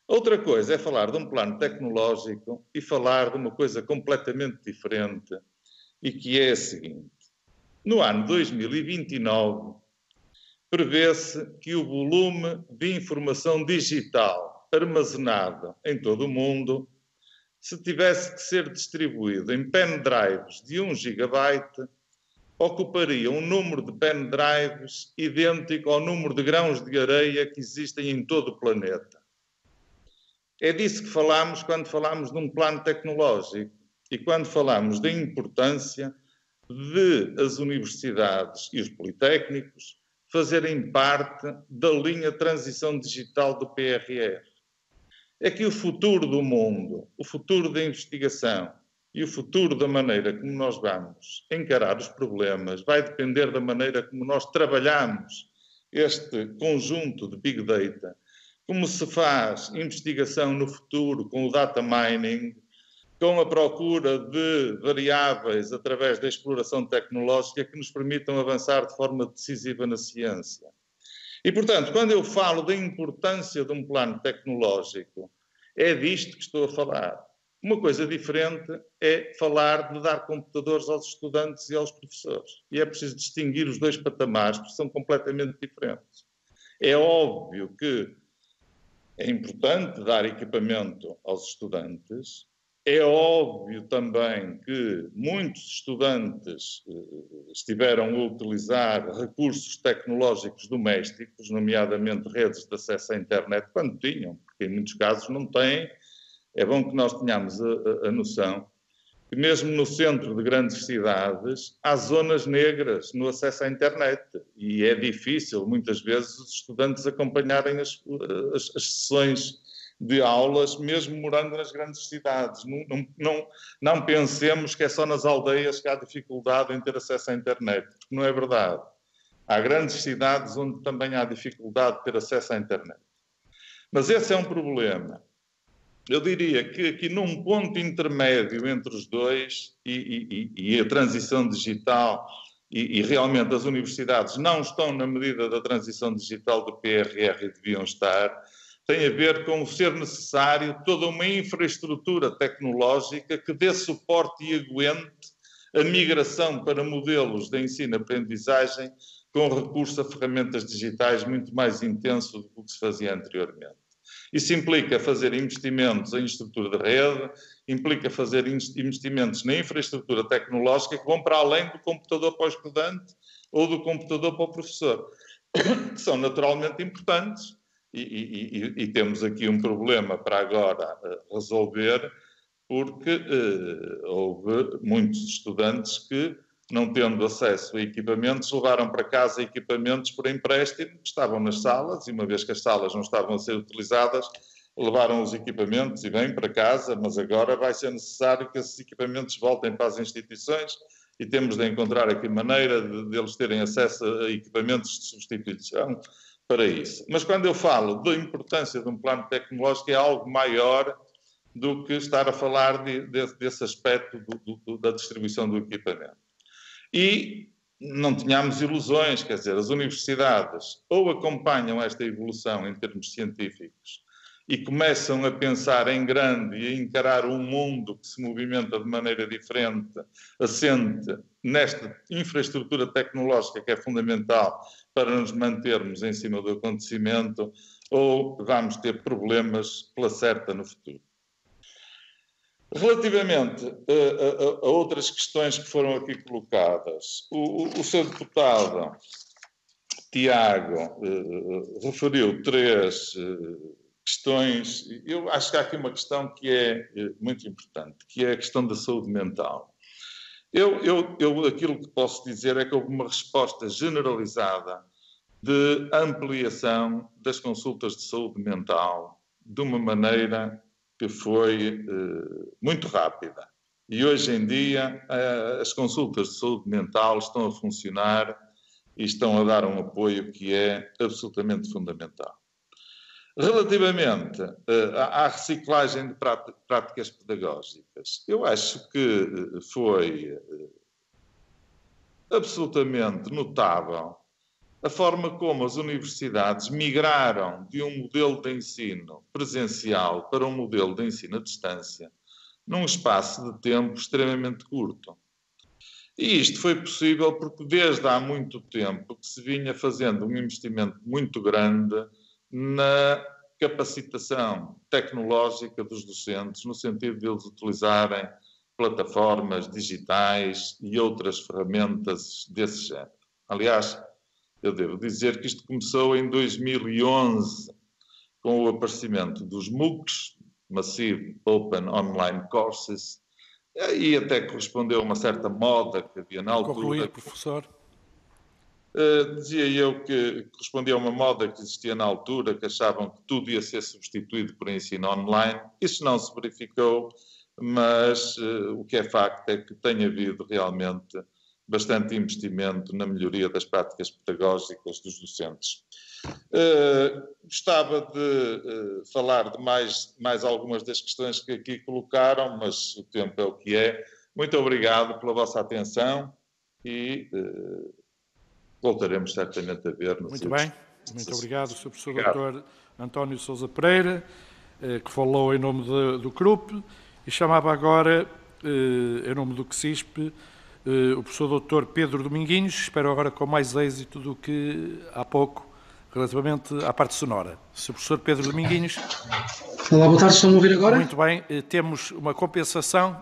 Outra coisa é falar de um plano tecnológico e falar de uma coisa completamente diferente e que é a seguinte. No ano 2029, prevê-se que o volume de informação digital armazenada em todo o mundo, se tivesse que ser distribuído em pendrives de 1 GB, ocuparia um número de pendrives idêntico ao número de grãos de areia que existem em todo o planeta. É disso que falamos quando falamos de um plano tecnológico e quando falamos da importância de as universidades e os politécnicos fazerem parte da linha de transição digital do PRR. É que o futuro do mundo, o futuro da investigação e o futuro da maneira como nós vamos encarar os problemas vai depender da maneira como nós trabalhamos este conjunto de Big Data, como se faz investigação no futuro com o data mining, com a procura de variáveis através da exploração tecnológica que nos permitam avançar de forma decisiva na ciência. E, portanto, quando eu falo da importância de um plano tecnológico, é disto que estou a falar. Uma coisa diferente é falar de dar computadores aos estudantes e aos professores. E é preciso distinguir os dois patamares, porque são completamente diferentes. É óbvio que é importante dar equipamento aos estudantes. É óbvio também que muitos estudantes estiveram a utilizar recursos tecnológicos domésticos, nomeadamente redes de acesso à internet, quando tinham, porque em muitos casos não têm. É bom que nós tenhamos a noção que mesmo no centro de grandes cidades há zonas negras no acesso à internet e é difícil, muitas vezes, os estudantes acompanharem as sessões de aulas, mesmo morando nas grandes cidades. Não pensemos que é só nas aldeias que há dificuldade em ter acesso à internet, porque não é verdade. Há grandes cidades onde também há dificuldade de ter acesso à internet. Mas esse é um problema. Eu diria que aqui num ponto intermédio entre os dois e a transição digital e realmente as universidades não estão na medida da transição digital do PRR e deviam estar, tem a ver com o ser necessário toda uma infraestrutura tecnológica que dê suporte e aguente a migração para modelos de ensino-aprendizagem com recurso a ferramentas digitais muito mais intenso do que se fazia anteriormente. Isso implica fazer investimentos em estrutura de rede, implica fazer investimentos na infraestrutura tecnológica que vão para além do computador para o estudante ou do computador para o professor, que são naturalmente importantes e temos aqui um problema para agora resolver, porque houve muitos estudantes que, não tendo acesso a equipamentos, levaram para casa equipamentos por empréstimo que estavam nas salas, e uma vez que as salas não estavam a ser utilizadas, levaram os equipamentos e vêm para casa, mas agora vai ser necessário que esses equipamentos voltem para as instituições e temos de encontrar aqui maneira de eles terem acesso a equipamentos de substituição para isso. Mas quando eu falo da importância de um plano tecnológico, é algo maior do que estar a falar desse aspecto da distribuição do equipamento. E não tenhamos ilusões, quer dizer, as universidades ou acompanham esta evolução em termos científicos e começam a pensar em grande e a encarar um mundo que se movimenta de maneira diferente, assente nesta infraestrutura tecnológica que é fundamental para nos mantermos em cima do acontecimento, ou vamos ter problemas pela certa no futuro. Relativamente a outras questões que foram aqui colocadas, o Sr. Deputado Tiago referiu 3 questões. Eu acho que há aqui uma questão que é muito importante, que é a questão da saúde mental. Eu aquilo que posso dizer é que houve uma resposta generalizada de ampliação das consultas de saúde mental de uma maneira que foi muito rápida. E hoje em dia as consultas de saúde mental estão a funcionar e estão a dar um apoio que é absolutamente fundamental. Relativamente à reciclagem de práticas pedagógicas, eu acho que foi absolutamente notável a forma como as universidades migraram de um modelo de ensino presencial para um modelo de ensino à distância num espaço de tempo extremamente curto. E isto foi possível porque desde há muito tempo que se vinha fazendo um investimento muito grande na capacitação tecnológica dos docentes, no sentido de eles utilizarem plataformas digitais e outras ferramentas desse género. Aliás, eu devo dizer que isto começou em 2011, com o aparecimento dos MOOCs, Massive Open Online Courses, e até correspondeu a uma certa moda que havia na altura. Concluir, professor. Dizia eu que correspondia a uma moda que existia na altura, que achavam que tudo ia ser substituído por ensino online. Isso não se verificou, mas o que é facto é que tem havido realmente bastante investimento na melhoria das práticas pedagógicas dos docentes. Gostava de falar de mais algumas das questões que aqui colocaram, mas o tempo é o que é. Muito obrigado pela vossa atenção e voltaremos certamente a ver. Muito bem, muito obrigado, Sr. Professor Dr. António Sousa Pereira, que falou em nome do CRUP, e chamava agora, em nome do CSISP, o professor Dr. Pedro Dominguinhos, espero agora com mais êxito do que há pouco, relativamente à parte sonora. Sr. professor Pedro Dominguinhos. Olá, boa tarde, estão a ouvir agora? Muito bem, temos uma compensação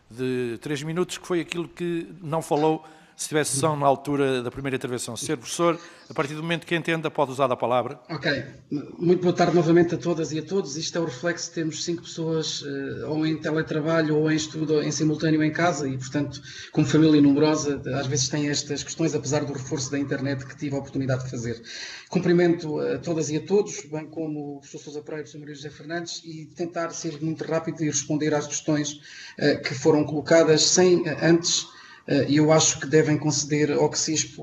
de 3 minutos, que foi aquilo que não falou, se tivesse sessão na altura da primeira intervenção. Sr. professor, a partir do momento que entenda, pode usar a palavra. Ok. Muito boa tarde novamente a todas e a todos. Isto é o reflexo de termos 5 pessoas ou em teletrabalho ou em estudo em simultâneo em casa e, portanto, como família numerosa, às vezes tem estas questões, apesar do reforço da internet que tive a oportunidade de fazer. Cumprimento a todas e a todos, bem como o professor Sousa Pereira e o professor Maria José Fernandes, e tentar ser muito rápido e responder às questões que foram colocadas sem antes e eu acho que devem conceder ao CSISP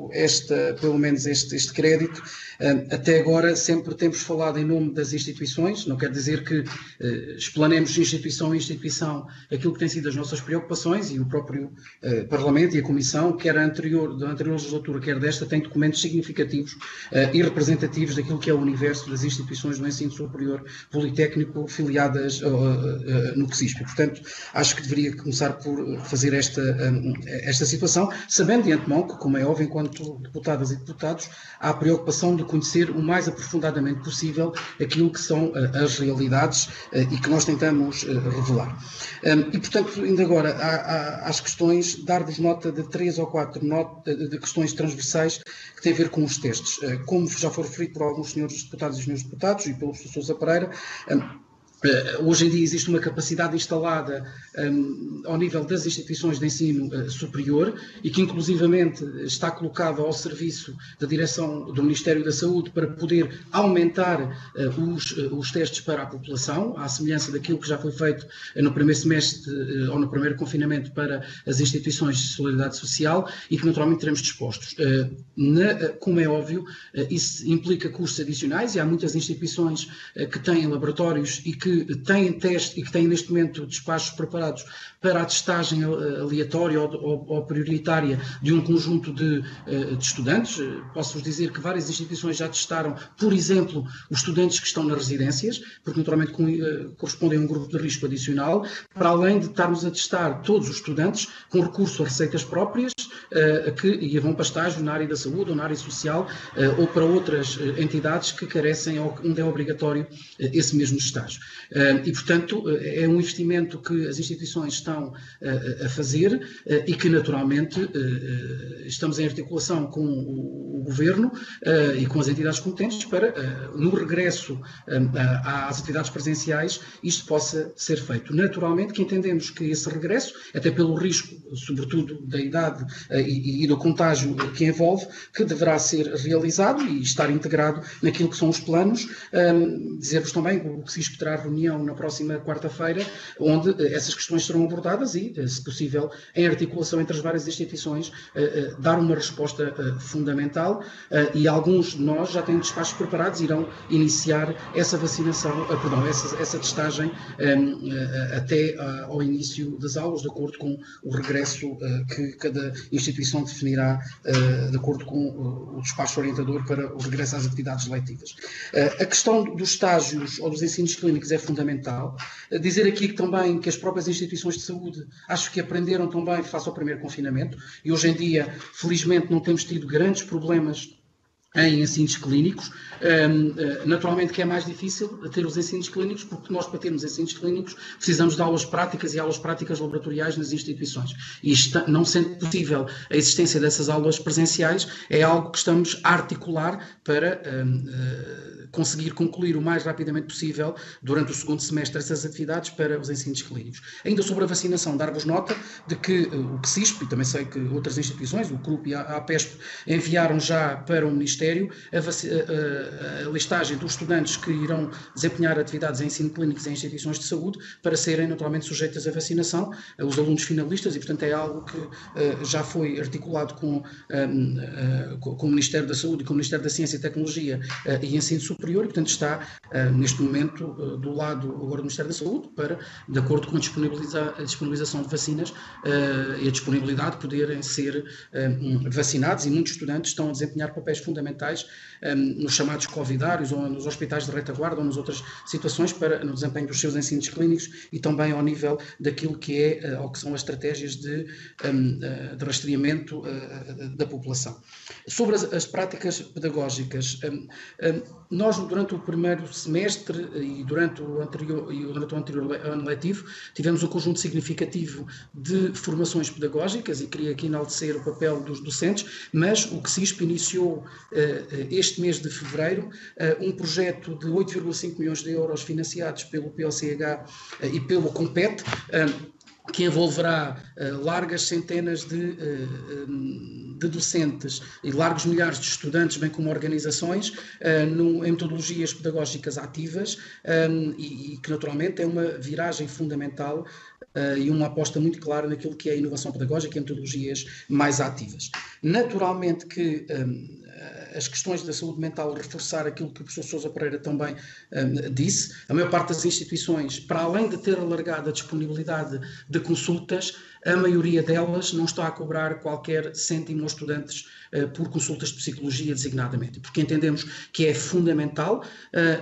pelo menos este crédito. Até agora sempre temos falado em nome das instituições, não quer dizer que explanemos instituição a instituição aquilo que tem sido as nossas preocupações, e o próprio Parlamento e a Comissão, quer da anterior legislatura, quer desta, têm documentos significativos e representativos daquilo que é o universo das instituições do ensino superior politécnico filiadas no CSISP. Portanto, acho que deveria começar por fazer esta situação, sabendo de antemão que, como é óbvio, enquanto deputadas e deputados, há a preocupação de conhecer o mais aprofundadamente possível aquilo que são as realidades e que nós tentamos revelar. E, portanto, ainda agora, às questões, dar-vos nota de 3 ou 4 de questões transversais que têm a ver com os testes. Como já foi referido por alguns senhores deputados e senhores deputados e pelo professor Sousa Pereira, hoje em dia existe uma capacidade instalada ao nível das instituições de ensino superior e que inclusivamente está colocada ao serviço da direção do Ministério da Saúde para poder aumentar os testes para a população, à semelhança daquilo que já foi feito no primeiro semestre ou no primeiro confinamento para as instituições de solidariedade social e que naturalmente teremos dispostos. Como é óbvio, isso implica custos adicionais e há muitas instituições que têm laboratórios e que têm teste e que têm neste momento despachos preparados para a testagem aleatória ou prioritária de um conjunto de estudantes. Posso-vos dizer que várias instituições já testaram, por exemplo, os estudantes que estão nas residências, porque naturalmente correspondem a um grupo de risco adicional, para além de estarmos a testar todos os estudantes com recurso a receitas próprias que vão para estágio na área da saúde ou na área social ou para outras entidades que carecem onde é obrigatório esse mesmo estágio. E, portanto, é um investimento que as instituições estão a fazer e que, naturalmente, estamos em articulação com o Governo e com as entidades competentes para, no regresso às atividades presenciais, isto possa ser feito. Naturalmente que entendemos que esse regresso, até pelo risco, sobretudo da idade e do contágio que envolve, que deverá ser realizado e estar integrado naquilo que são os planos. Dizer-vos também que o CSISP terá reunião na próxima quarta-feira, onde essas questões serão abordadas e, se possível, em articulação entre as várias instituições, dar uma resposta fundamental e alguns de nós já têm despachos preparados e irão iniciar essa vacinação, essa testagem até ao início das aulas, de acordo com o regresso que cada instituição definirá de acordo com o despacho orientador para o regresso às atividades letivas. A questão dos estágios ou dos ensinos clínicos é fundamental. Dizer aqui também que as próprias instituições de saúde acho que aprenderam também face ao primeiro confinamento e hoje em dia, felizmente, não temos tido grandes problemas em ensinos clínicos. Naturalmente que é mais difícil ter os ensinos clínicos, porque nós, para termos ensinos clínicos, precisamos de aulas práticas e aulas práticas laboratoriais nas instituições. E não sendo possível a existência dessas aulas presenciais, é algo que estamos a articular para conseguir concluir o mais rapidamente possível, durante o segundo semestre, essas atividades para os ensinos clínicos. Ainda sobre a vacinação, dar-vos nota de que o CSISP, e também sei que outras instituições, o CRUP e a APESP, enviaram já para o Ministério a listagem dos estudantes que irão desempenhar atividades em ensino clínico em instituições de saúde para serem naturalmente sujeitas à vacinação, os alunos finalistas, e portanto é algo que já foi articulado com o Ministério da Saúde e com o Ministério da Ciência e Tecnologia e Ensino Superior, e portanto está neste momento do lado agora do Ministério da Saúde para, de acordo com a disponibilização de vacinas e a disponibilidade, poderem ser vacinados, e muitos estudantes estão a desempenhar papéis fundamentais nos chamados covidários ou nos hospitais de retaguarda ou nas outras situações no desempenho dos seus ensinos clínicos e também ao nível daquilo que é ou que são as estratégias de rastreamento da população. Sobre as práticas pedagógicas, nós durante o primeiro semestre e durante o anterior ano letivo tivemos um conjunto significativo de formações pedagógicas e queria aqui enaltecer o papel dos docentes, mas o CSISP iniciou este mês de fevereiro um projeto de 8,5 milhões de euros financiados pelo POCH e pelo COMPET, que envolverá largas centenas de docentes e largos milhares de estudantes, bem como organizações, em metodologias pedagógicas ativas e que naturalmente é uma viragem fundamental e uma aposta muito clara naquilo que é a inovação pedagógica e metodologias mais ativas. Naturalmente que as questões da saúde mental, reforçar aquilo que o professor Sousa Pereira também disse, a maior parte das instituições, para além de ter alargado a disponibilidade de consultas, a maioria delas não está a cobrar qualquer cêntimo aos estudantes por consultas de psicologia designadamente, porque entendemos que é fundamental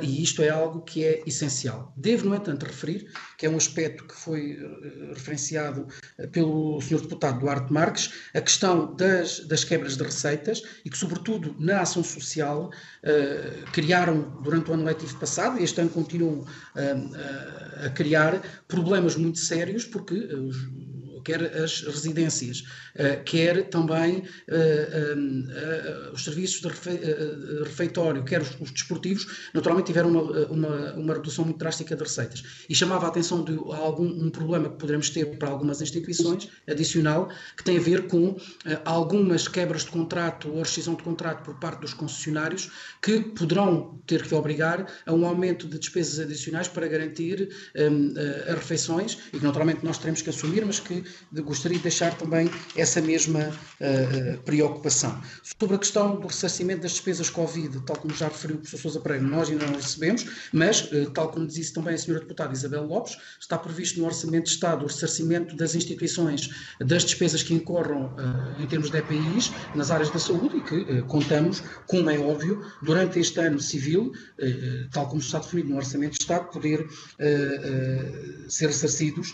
e isto é algo que é essencial. Devo, no entanto, referir que é um aspecto que foi referenciado pelo Sr. Deputado Duarte Marques, a questão das quebras de receitas e que, sobretudo, na ação social, criaram durante o ano letivo passado e este ano continuam a criar problemas muito sérios porque quer as residências, quer também os serviços de refeitório, quer os desportivos, naturalmente tiveram uma redução muito drástica de receitas. E chamava a atenção de um problema que poderemos ter para algumas instituições, adicional, que tem a ver com algumas quebras de contrato ou rescisão de contrato por parte dos concessionários que poderão ter que obrigar a um aumento de despesas adicionais para garantir as refeições e que naturalmente nós teremos que assumir, mas que gostaria de deixar também essa mesma preocupação. Sobre a questão do ressarcimento das despesas Covid, tal como já referiu o professor Sousa Pereira, nós ainda não recebemos, mas, tal como disse também a senhora deputada Isabel Lopes, está previsto no Orçamento de Estado o ressarcimento das instituições das despesas que incorram em termos de EPIs nas áreas da saúde e que contamos, como é óbvio, durante este ano civil, tal como está definido no Orçamento de Estado, poder ser ressarcidos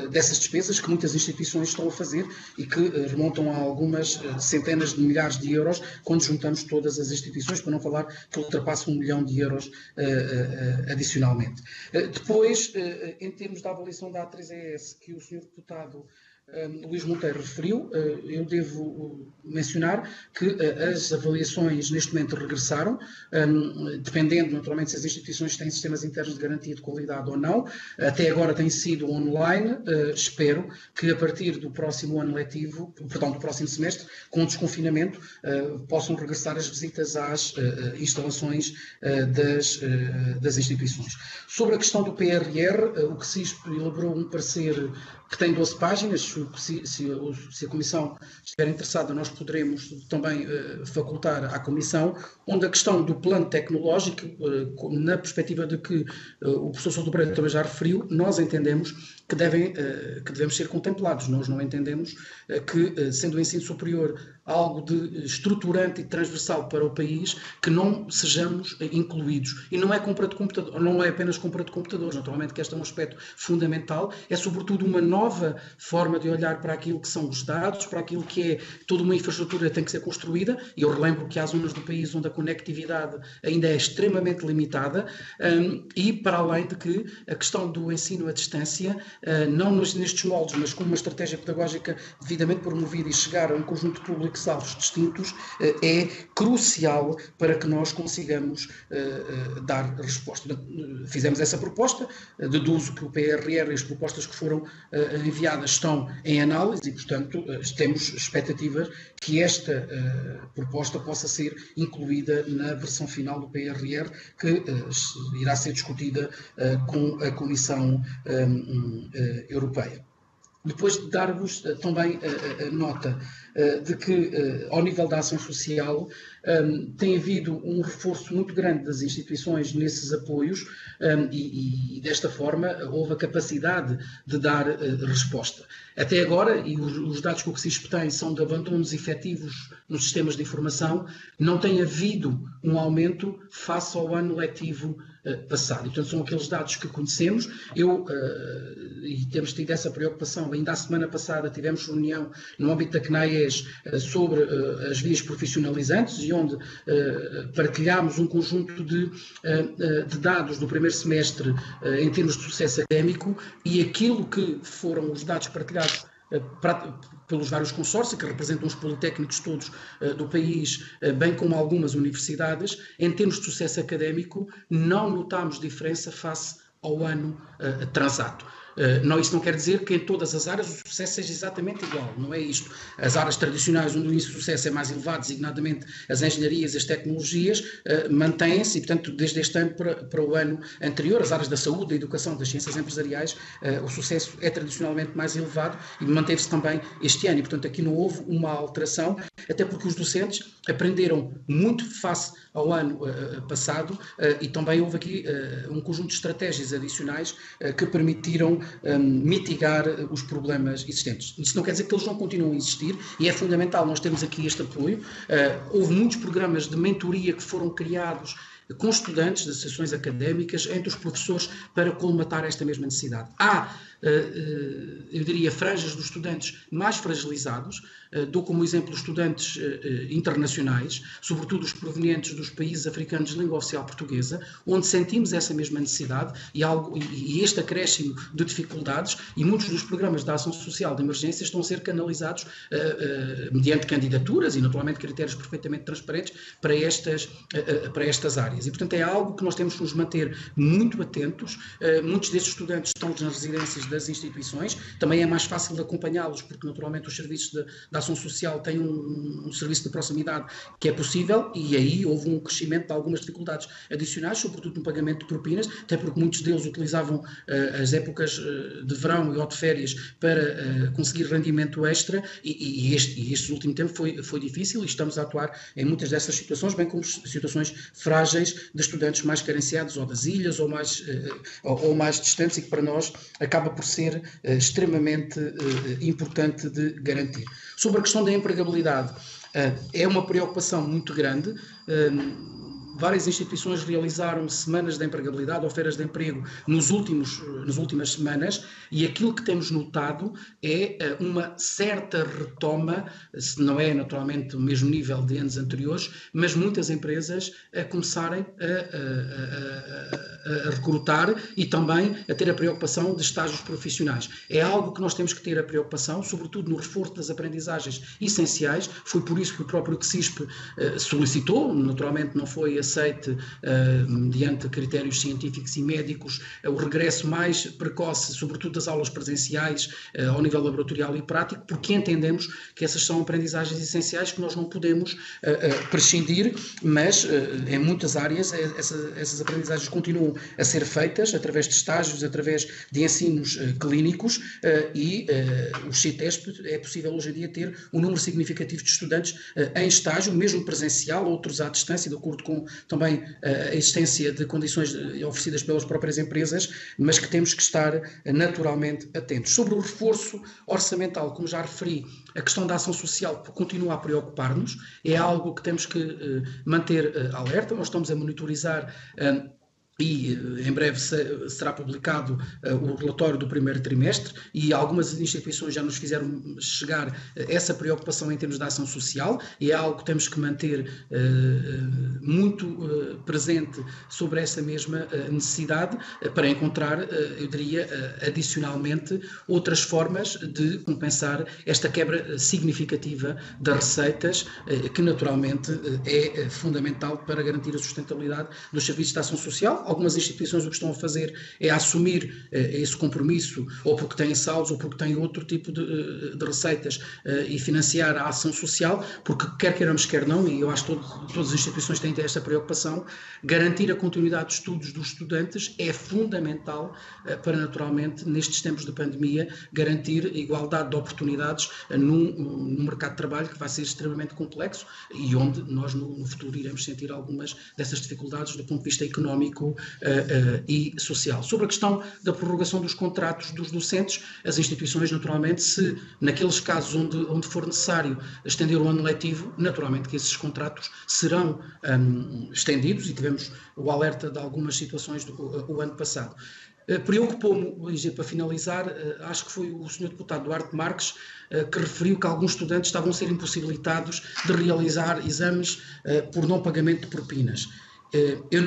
dessas despesas que muitas instituições estão a fazer e que remontam a algumas centenas de milhares de euros quando juntamos todas as instituições, para não falar que ultrapassa 1 milhão de euros adicionalmente. Depois, em termos da avaliação da A3ES, que o Sr. Deputado Luís Monteiro referiu, eu devo mencionar que as avaliações neste momento regressaram, dependendo naturalmente se as instituições têm sistemas internos de garantia de qualidade ou não. Até agora tem sido online, espero que a partir do próximo ano letivo, perdão, do próximo semestre, com o desconfinamento, possam regressar as visitas às instalações das instituições. Sobre a questão do PRR, o CSISP elaborou um parecer que tem 12 páginas, se a Comissão estiver interessada, nós poderemos também facultar à Comissão, onde a questão do plano tecnológico, na perspectiva de que o professor Sousa Pereira também já referiu, nós entendemos que devemos ser contemplados. Nós não entendemos que, sendo o ensino superior algo de estruturante e transversal para o país, que não sejamos incluídos. E não é compra de computador, não é apenas compra de computadores, naturalmente que este é um aspecto fundamental, é sobretudo uma nova forma de olhar para aquilo que são os dados, para aquilo que é toda uma infraestrutura que tem que ser construída, e eu relembro que há zonas do país onde a conectividade ainda é extremamente limitada, e para além de que a questão do ensino à distância, não nestes moldes, mas com uma estratégia pedagógica devidamente promovida e chegar a um conjunto de públicos-alvos distintos, é crucial para que nós consigamos dar resposta. Fizemos essa proposta, deduzo que o PRR e as propostas que foram enviadas estão em análise e, portanto, temos expectativas que esta proposta possa ser incluída na versão final do PRR, que irá ser discutida com a Comissão Europeia. Depois de dar-vos também a nota de que, ao nível da ação social, tem havido um reforço muito grande das instituições nesses apoios e desta forma, houve a capacidade de dar resposta. Até agora, e os dados que o CSISP tem são de abandonos efetivos nos sistemas de informação, não tem havido um aumento face ao ano letivo passado. E, portanto, são aqueles dados que conhecemos. E temos tido essa preocupação. Ainda a semana passada tivemos reunião no âmbito da CNAES sobre as vias profissionalizantes e onde partilhámos um conjunto de dados do primeiro semestre em termos de sucesso académico, e aquilo que foram os dados partilhados pelos vários consórcios, que representam os politécnicos todos do país, bem como algumas universidades, em termos de sucesso académico, não notámos diferença face ao ano transato. Isso não quer dizer que em todas as áreas o sucesso seja exatamente igual, não é isto. As áreas tradicionais onde o índice de sucesso é mais elevado, designadamente as engenharias e as tecnologias, mantêm-se, e portanto desde este ano para o ano anterior, as áreas da saúde, da educação, das ciências empresariais, o sucesso é tradicionalmente mais elevado e manteve-se também este ano, e portanto aqui não houve uma alteração, até porque os docentes aprenderam muito face ao ano passado e também houve aqui um conjunto de estratégias adicionais que permitiram mitigar os problemas existentes. Isso não quer dizer que eles não continuam a existir e é fundamental nós termos aqui este apoio. Houve muitos programas de mentoria que foram criados com estudantes de associações académicas, entre os professores, para colmatar esta mesma necessidade. Há, eu diria, franjas dos estudantes mais fragilizados, dou como exemplo os estudantes internacionais, sobretudo os provenientes dos países africanos de língua oficial portuguesa, onde sentimos essa mesma necessidade e este acréscimo de dificuldades, e muitos dos programas da ação social de emergência estão a ser canalizados mediante candidaturas e, naturalmente, critérios perfeitamente transparentes para estas áreas. E, portanto, é algo que nós temos que nos manter muito atentos. Muitos destes estudantes estão nas residências das instituições, também é mais fácil de acompanhá-los, porque, naturalmente, os serviços da ação social têm um serviço de proximidade que é possível, e aí houve um crescimento de algumas dificuldades adicionais, sobretudo no pagamento de propinas, até porque muitos deles utilizavam as épocas de verão e ou de férias para conseguir rendimento extra, e este último tempo foi difícil, e estamos a atuar em muitas dessas situações, bem como situações frágeis de estudantes mais carenciados, ou das ilhas, ou mais distantes, e que para nós acaba por ser extremamente importante de garantir. Sobre a questão da empregabilidade, é uma preocupação muito grande. Várias instituições realizaram semanas de empregabilidade ou feiras de emprego nas últimas semanas, e aquilo que temos notado é uma certa retoma, se não é naturalmente o mesmo nível de anos anteriores, mas muitas empresas a começarem a recrutar e também a ter a preocupação de estágios profissionais. É algo que nós temos que ter a preocupação, sobretudo no reforço das aprendizagens essenciais. Foi por isso que o próprio CSISP solicitou, naturalmente não foi aceite, mediante critérios científicos e médicos, o regresso mais precoce, sobretudo das aulas presenciais, ao nível laboratorial e prático, porque entendemos que essas são aprendizagens essenciais que nós não podemos prescindir, mas em muitas áreas essas aprendizagens continuam a ser feitas através de estágios, através de ensinos clínicos, e o CITESP é possível hoje em dia ter um número significativo de estudantes em estágio, mesmo presencial, outros à distância, de acordo com também a existência de condições oferecidas pelas próprias empresas, mas que temos que estar naturalmente atentos. Sobre o reforço orçamental, como já referi, a questão da ação social continua a preocupar-nos, é algo que temos que manter alerta. Nós estamos a monitorizar e em breve será publicado o relatório do primeiro trimestre, e algumas instituições já nos fizeram chegar essa preocupação em termos de ação social, e é algo que temos que manter muito presente sobre essa mesma necessidade, para encontrar, eu diria, adicionalmente, outras formas de compensar esta quebra significativa das receitas, que naturalmente é fundamental para garantir a sustentabilidade dos serviços de ação social. Algumas instituições o que estão a fazer é assumir esse compromisso, ou porque têm saldos, ou porque têm outro tipo de receitas, e financiar a ação social, porque quer queiramos, quer não, e eu acho que todas as instituições têm esta preocupação, garantir a continuidade de estudos dos estudantes é fundamental para, naturalmente, nestes tempos de pandemia, garantir igualdade de oportunidades num mercado de trabalho que vai ser extremamente complexo, e onde nós no futuro iremos sentir algumas dessas dificuldades do ponto de vista económico e social. Sobre a questão da prorrogação dos contratos dos docentes, as instituições, naturalmente, se naqueles casos onde for necessário estender o ano letivo, naturalmente que esses contratos serão estendidos, e tivemos o alerta de algumas situações o ano passado. Preocupou-me, para finalizar, acho que foi o Sr. Deputado Duarte Marques que referiu que alguns estudantes estavam a ser impossibilitados de realizar exames por não pagamento de propinas.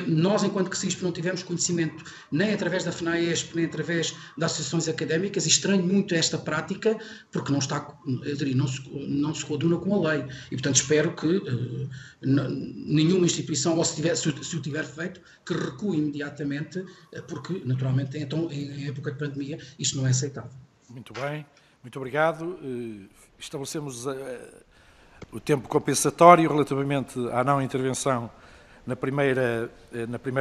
Nós, enquanto CSISP, não tivemos conhecimento nem através da FNAESP, nem através das associações académicas, e estranho muito esta prática, porque não se coaduna com a lei. E, portanto, espero que nenhuma instituição, ou se o tiver feito, que recue imediatamente, porque, naturalmente, então, em época de pandemia, isto não é aceitável. Muito bem, muito obrigado. Estabelecemos o tempo compensatório relativamente à não intervenção na primeira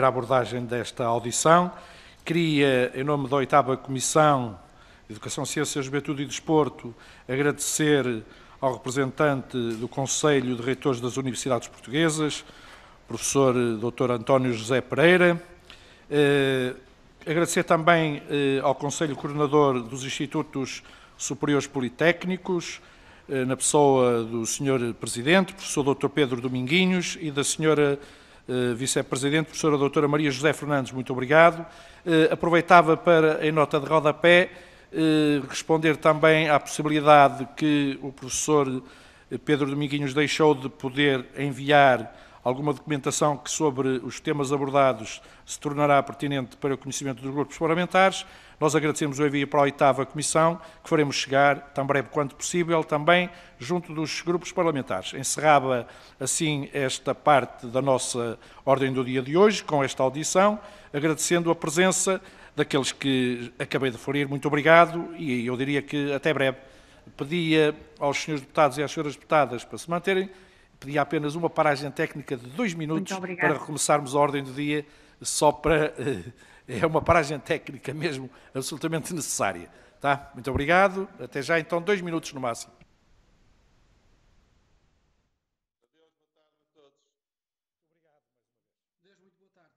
abordagem desta audição. Queria, em nome da 8ª Comissão de Educação, Ciência, Juventude e Desporto, agradecer ao representante do Conselho de Reitores das Universidades Portuguesas, professor Dr. António José Pereira. Agradecer também ao Conselho Coordenador dos Institutos Superiores Politécnicos, na pessoa do Sr. Presidente, professor Dr. Pedro Dominguinhos, e da Sra. Vice-Presidente, professora doutora Maria José Fernandes, muito obrigado. Aproveitava para, em nota de rodapé, responder também à possibilidade que o professor Pedro Dominguinhos deixou de poder enviar alguma documentação que sobre os temas abordados se tornará pertinente para o conhecimento dos grupos parlamentares. Nós agradecemos o envio para a 8ª Comissão, que faremos chegar, tão breve quanto possível, também junto dos grupos parlamentares. Encerrava, assim, esta parte da nossa ordem do dia de hoje, com esta audição, agradecendo a presença daqueles que acabei de referir. Muito obrigado e eu diria que até breve. Pedia aos senhores deputados e às senhoras deputadas para se manterem, pedia apenas uma paragem técnica de 2 minutos para recomeçarmos a ordem do dia, só para... É uma paragem técnica mesmo absolutamente necessária. Tá? Muito obrigado. Até já, então, 2 minutos no máximo. Adeus, boa tarde a todos. Obrigado mais uma vez. Adeus, muito boa tarde.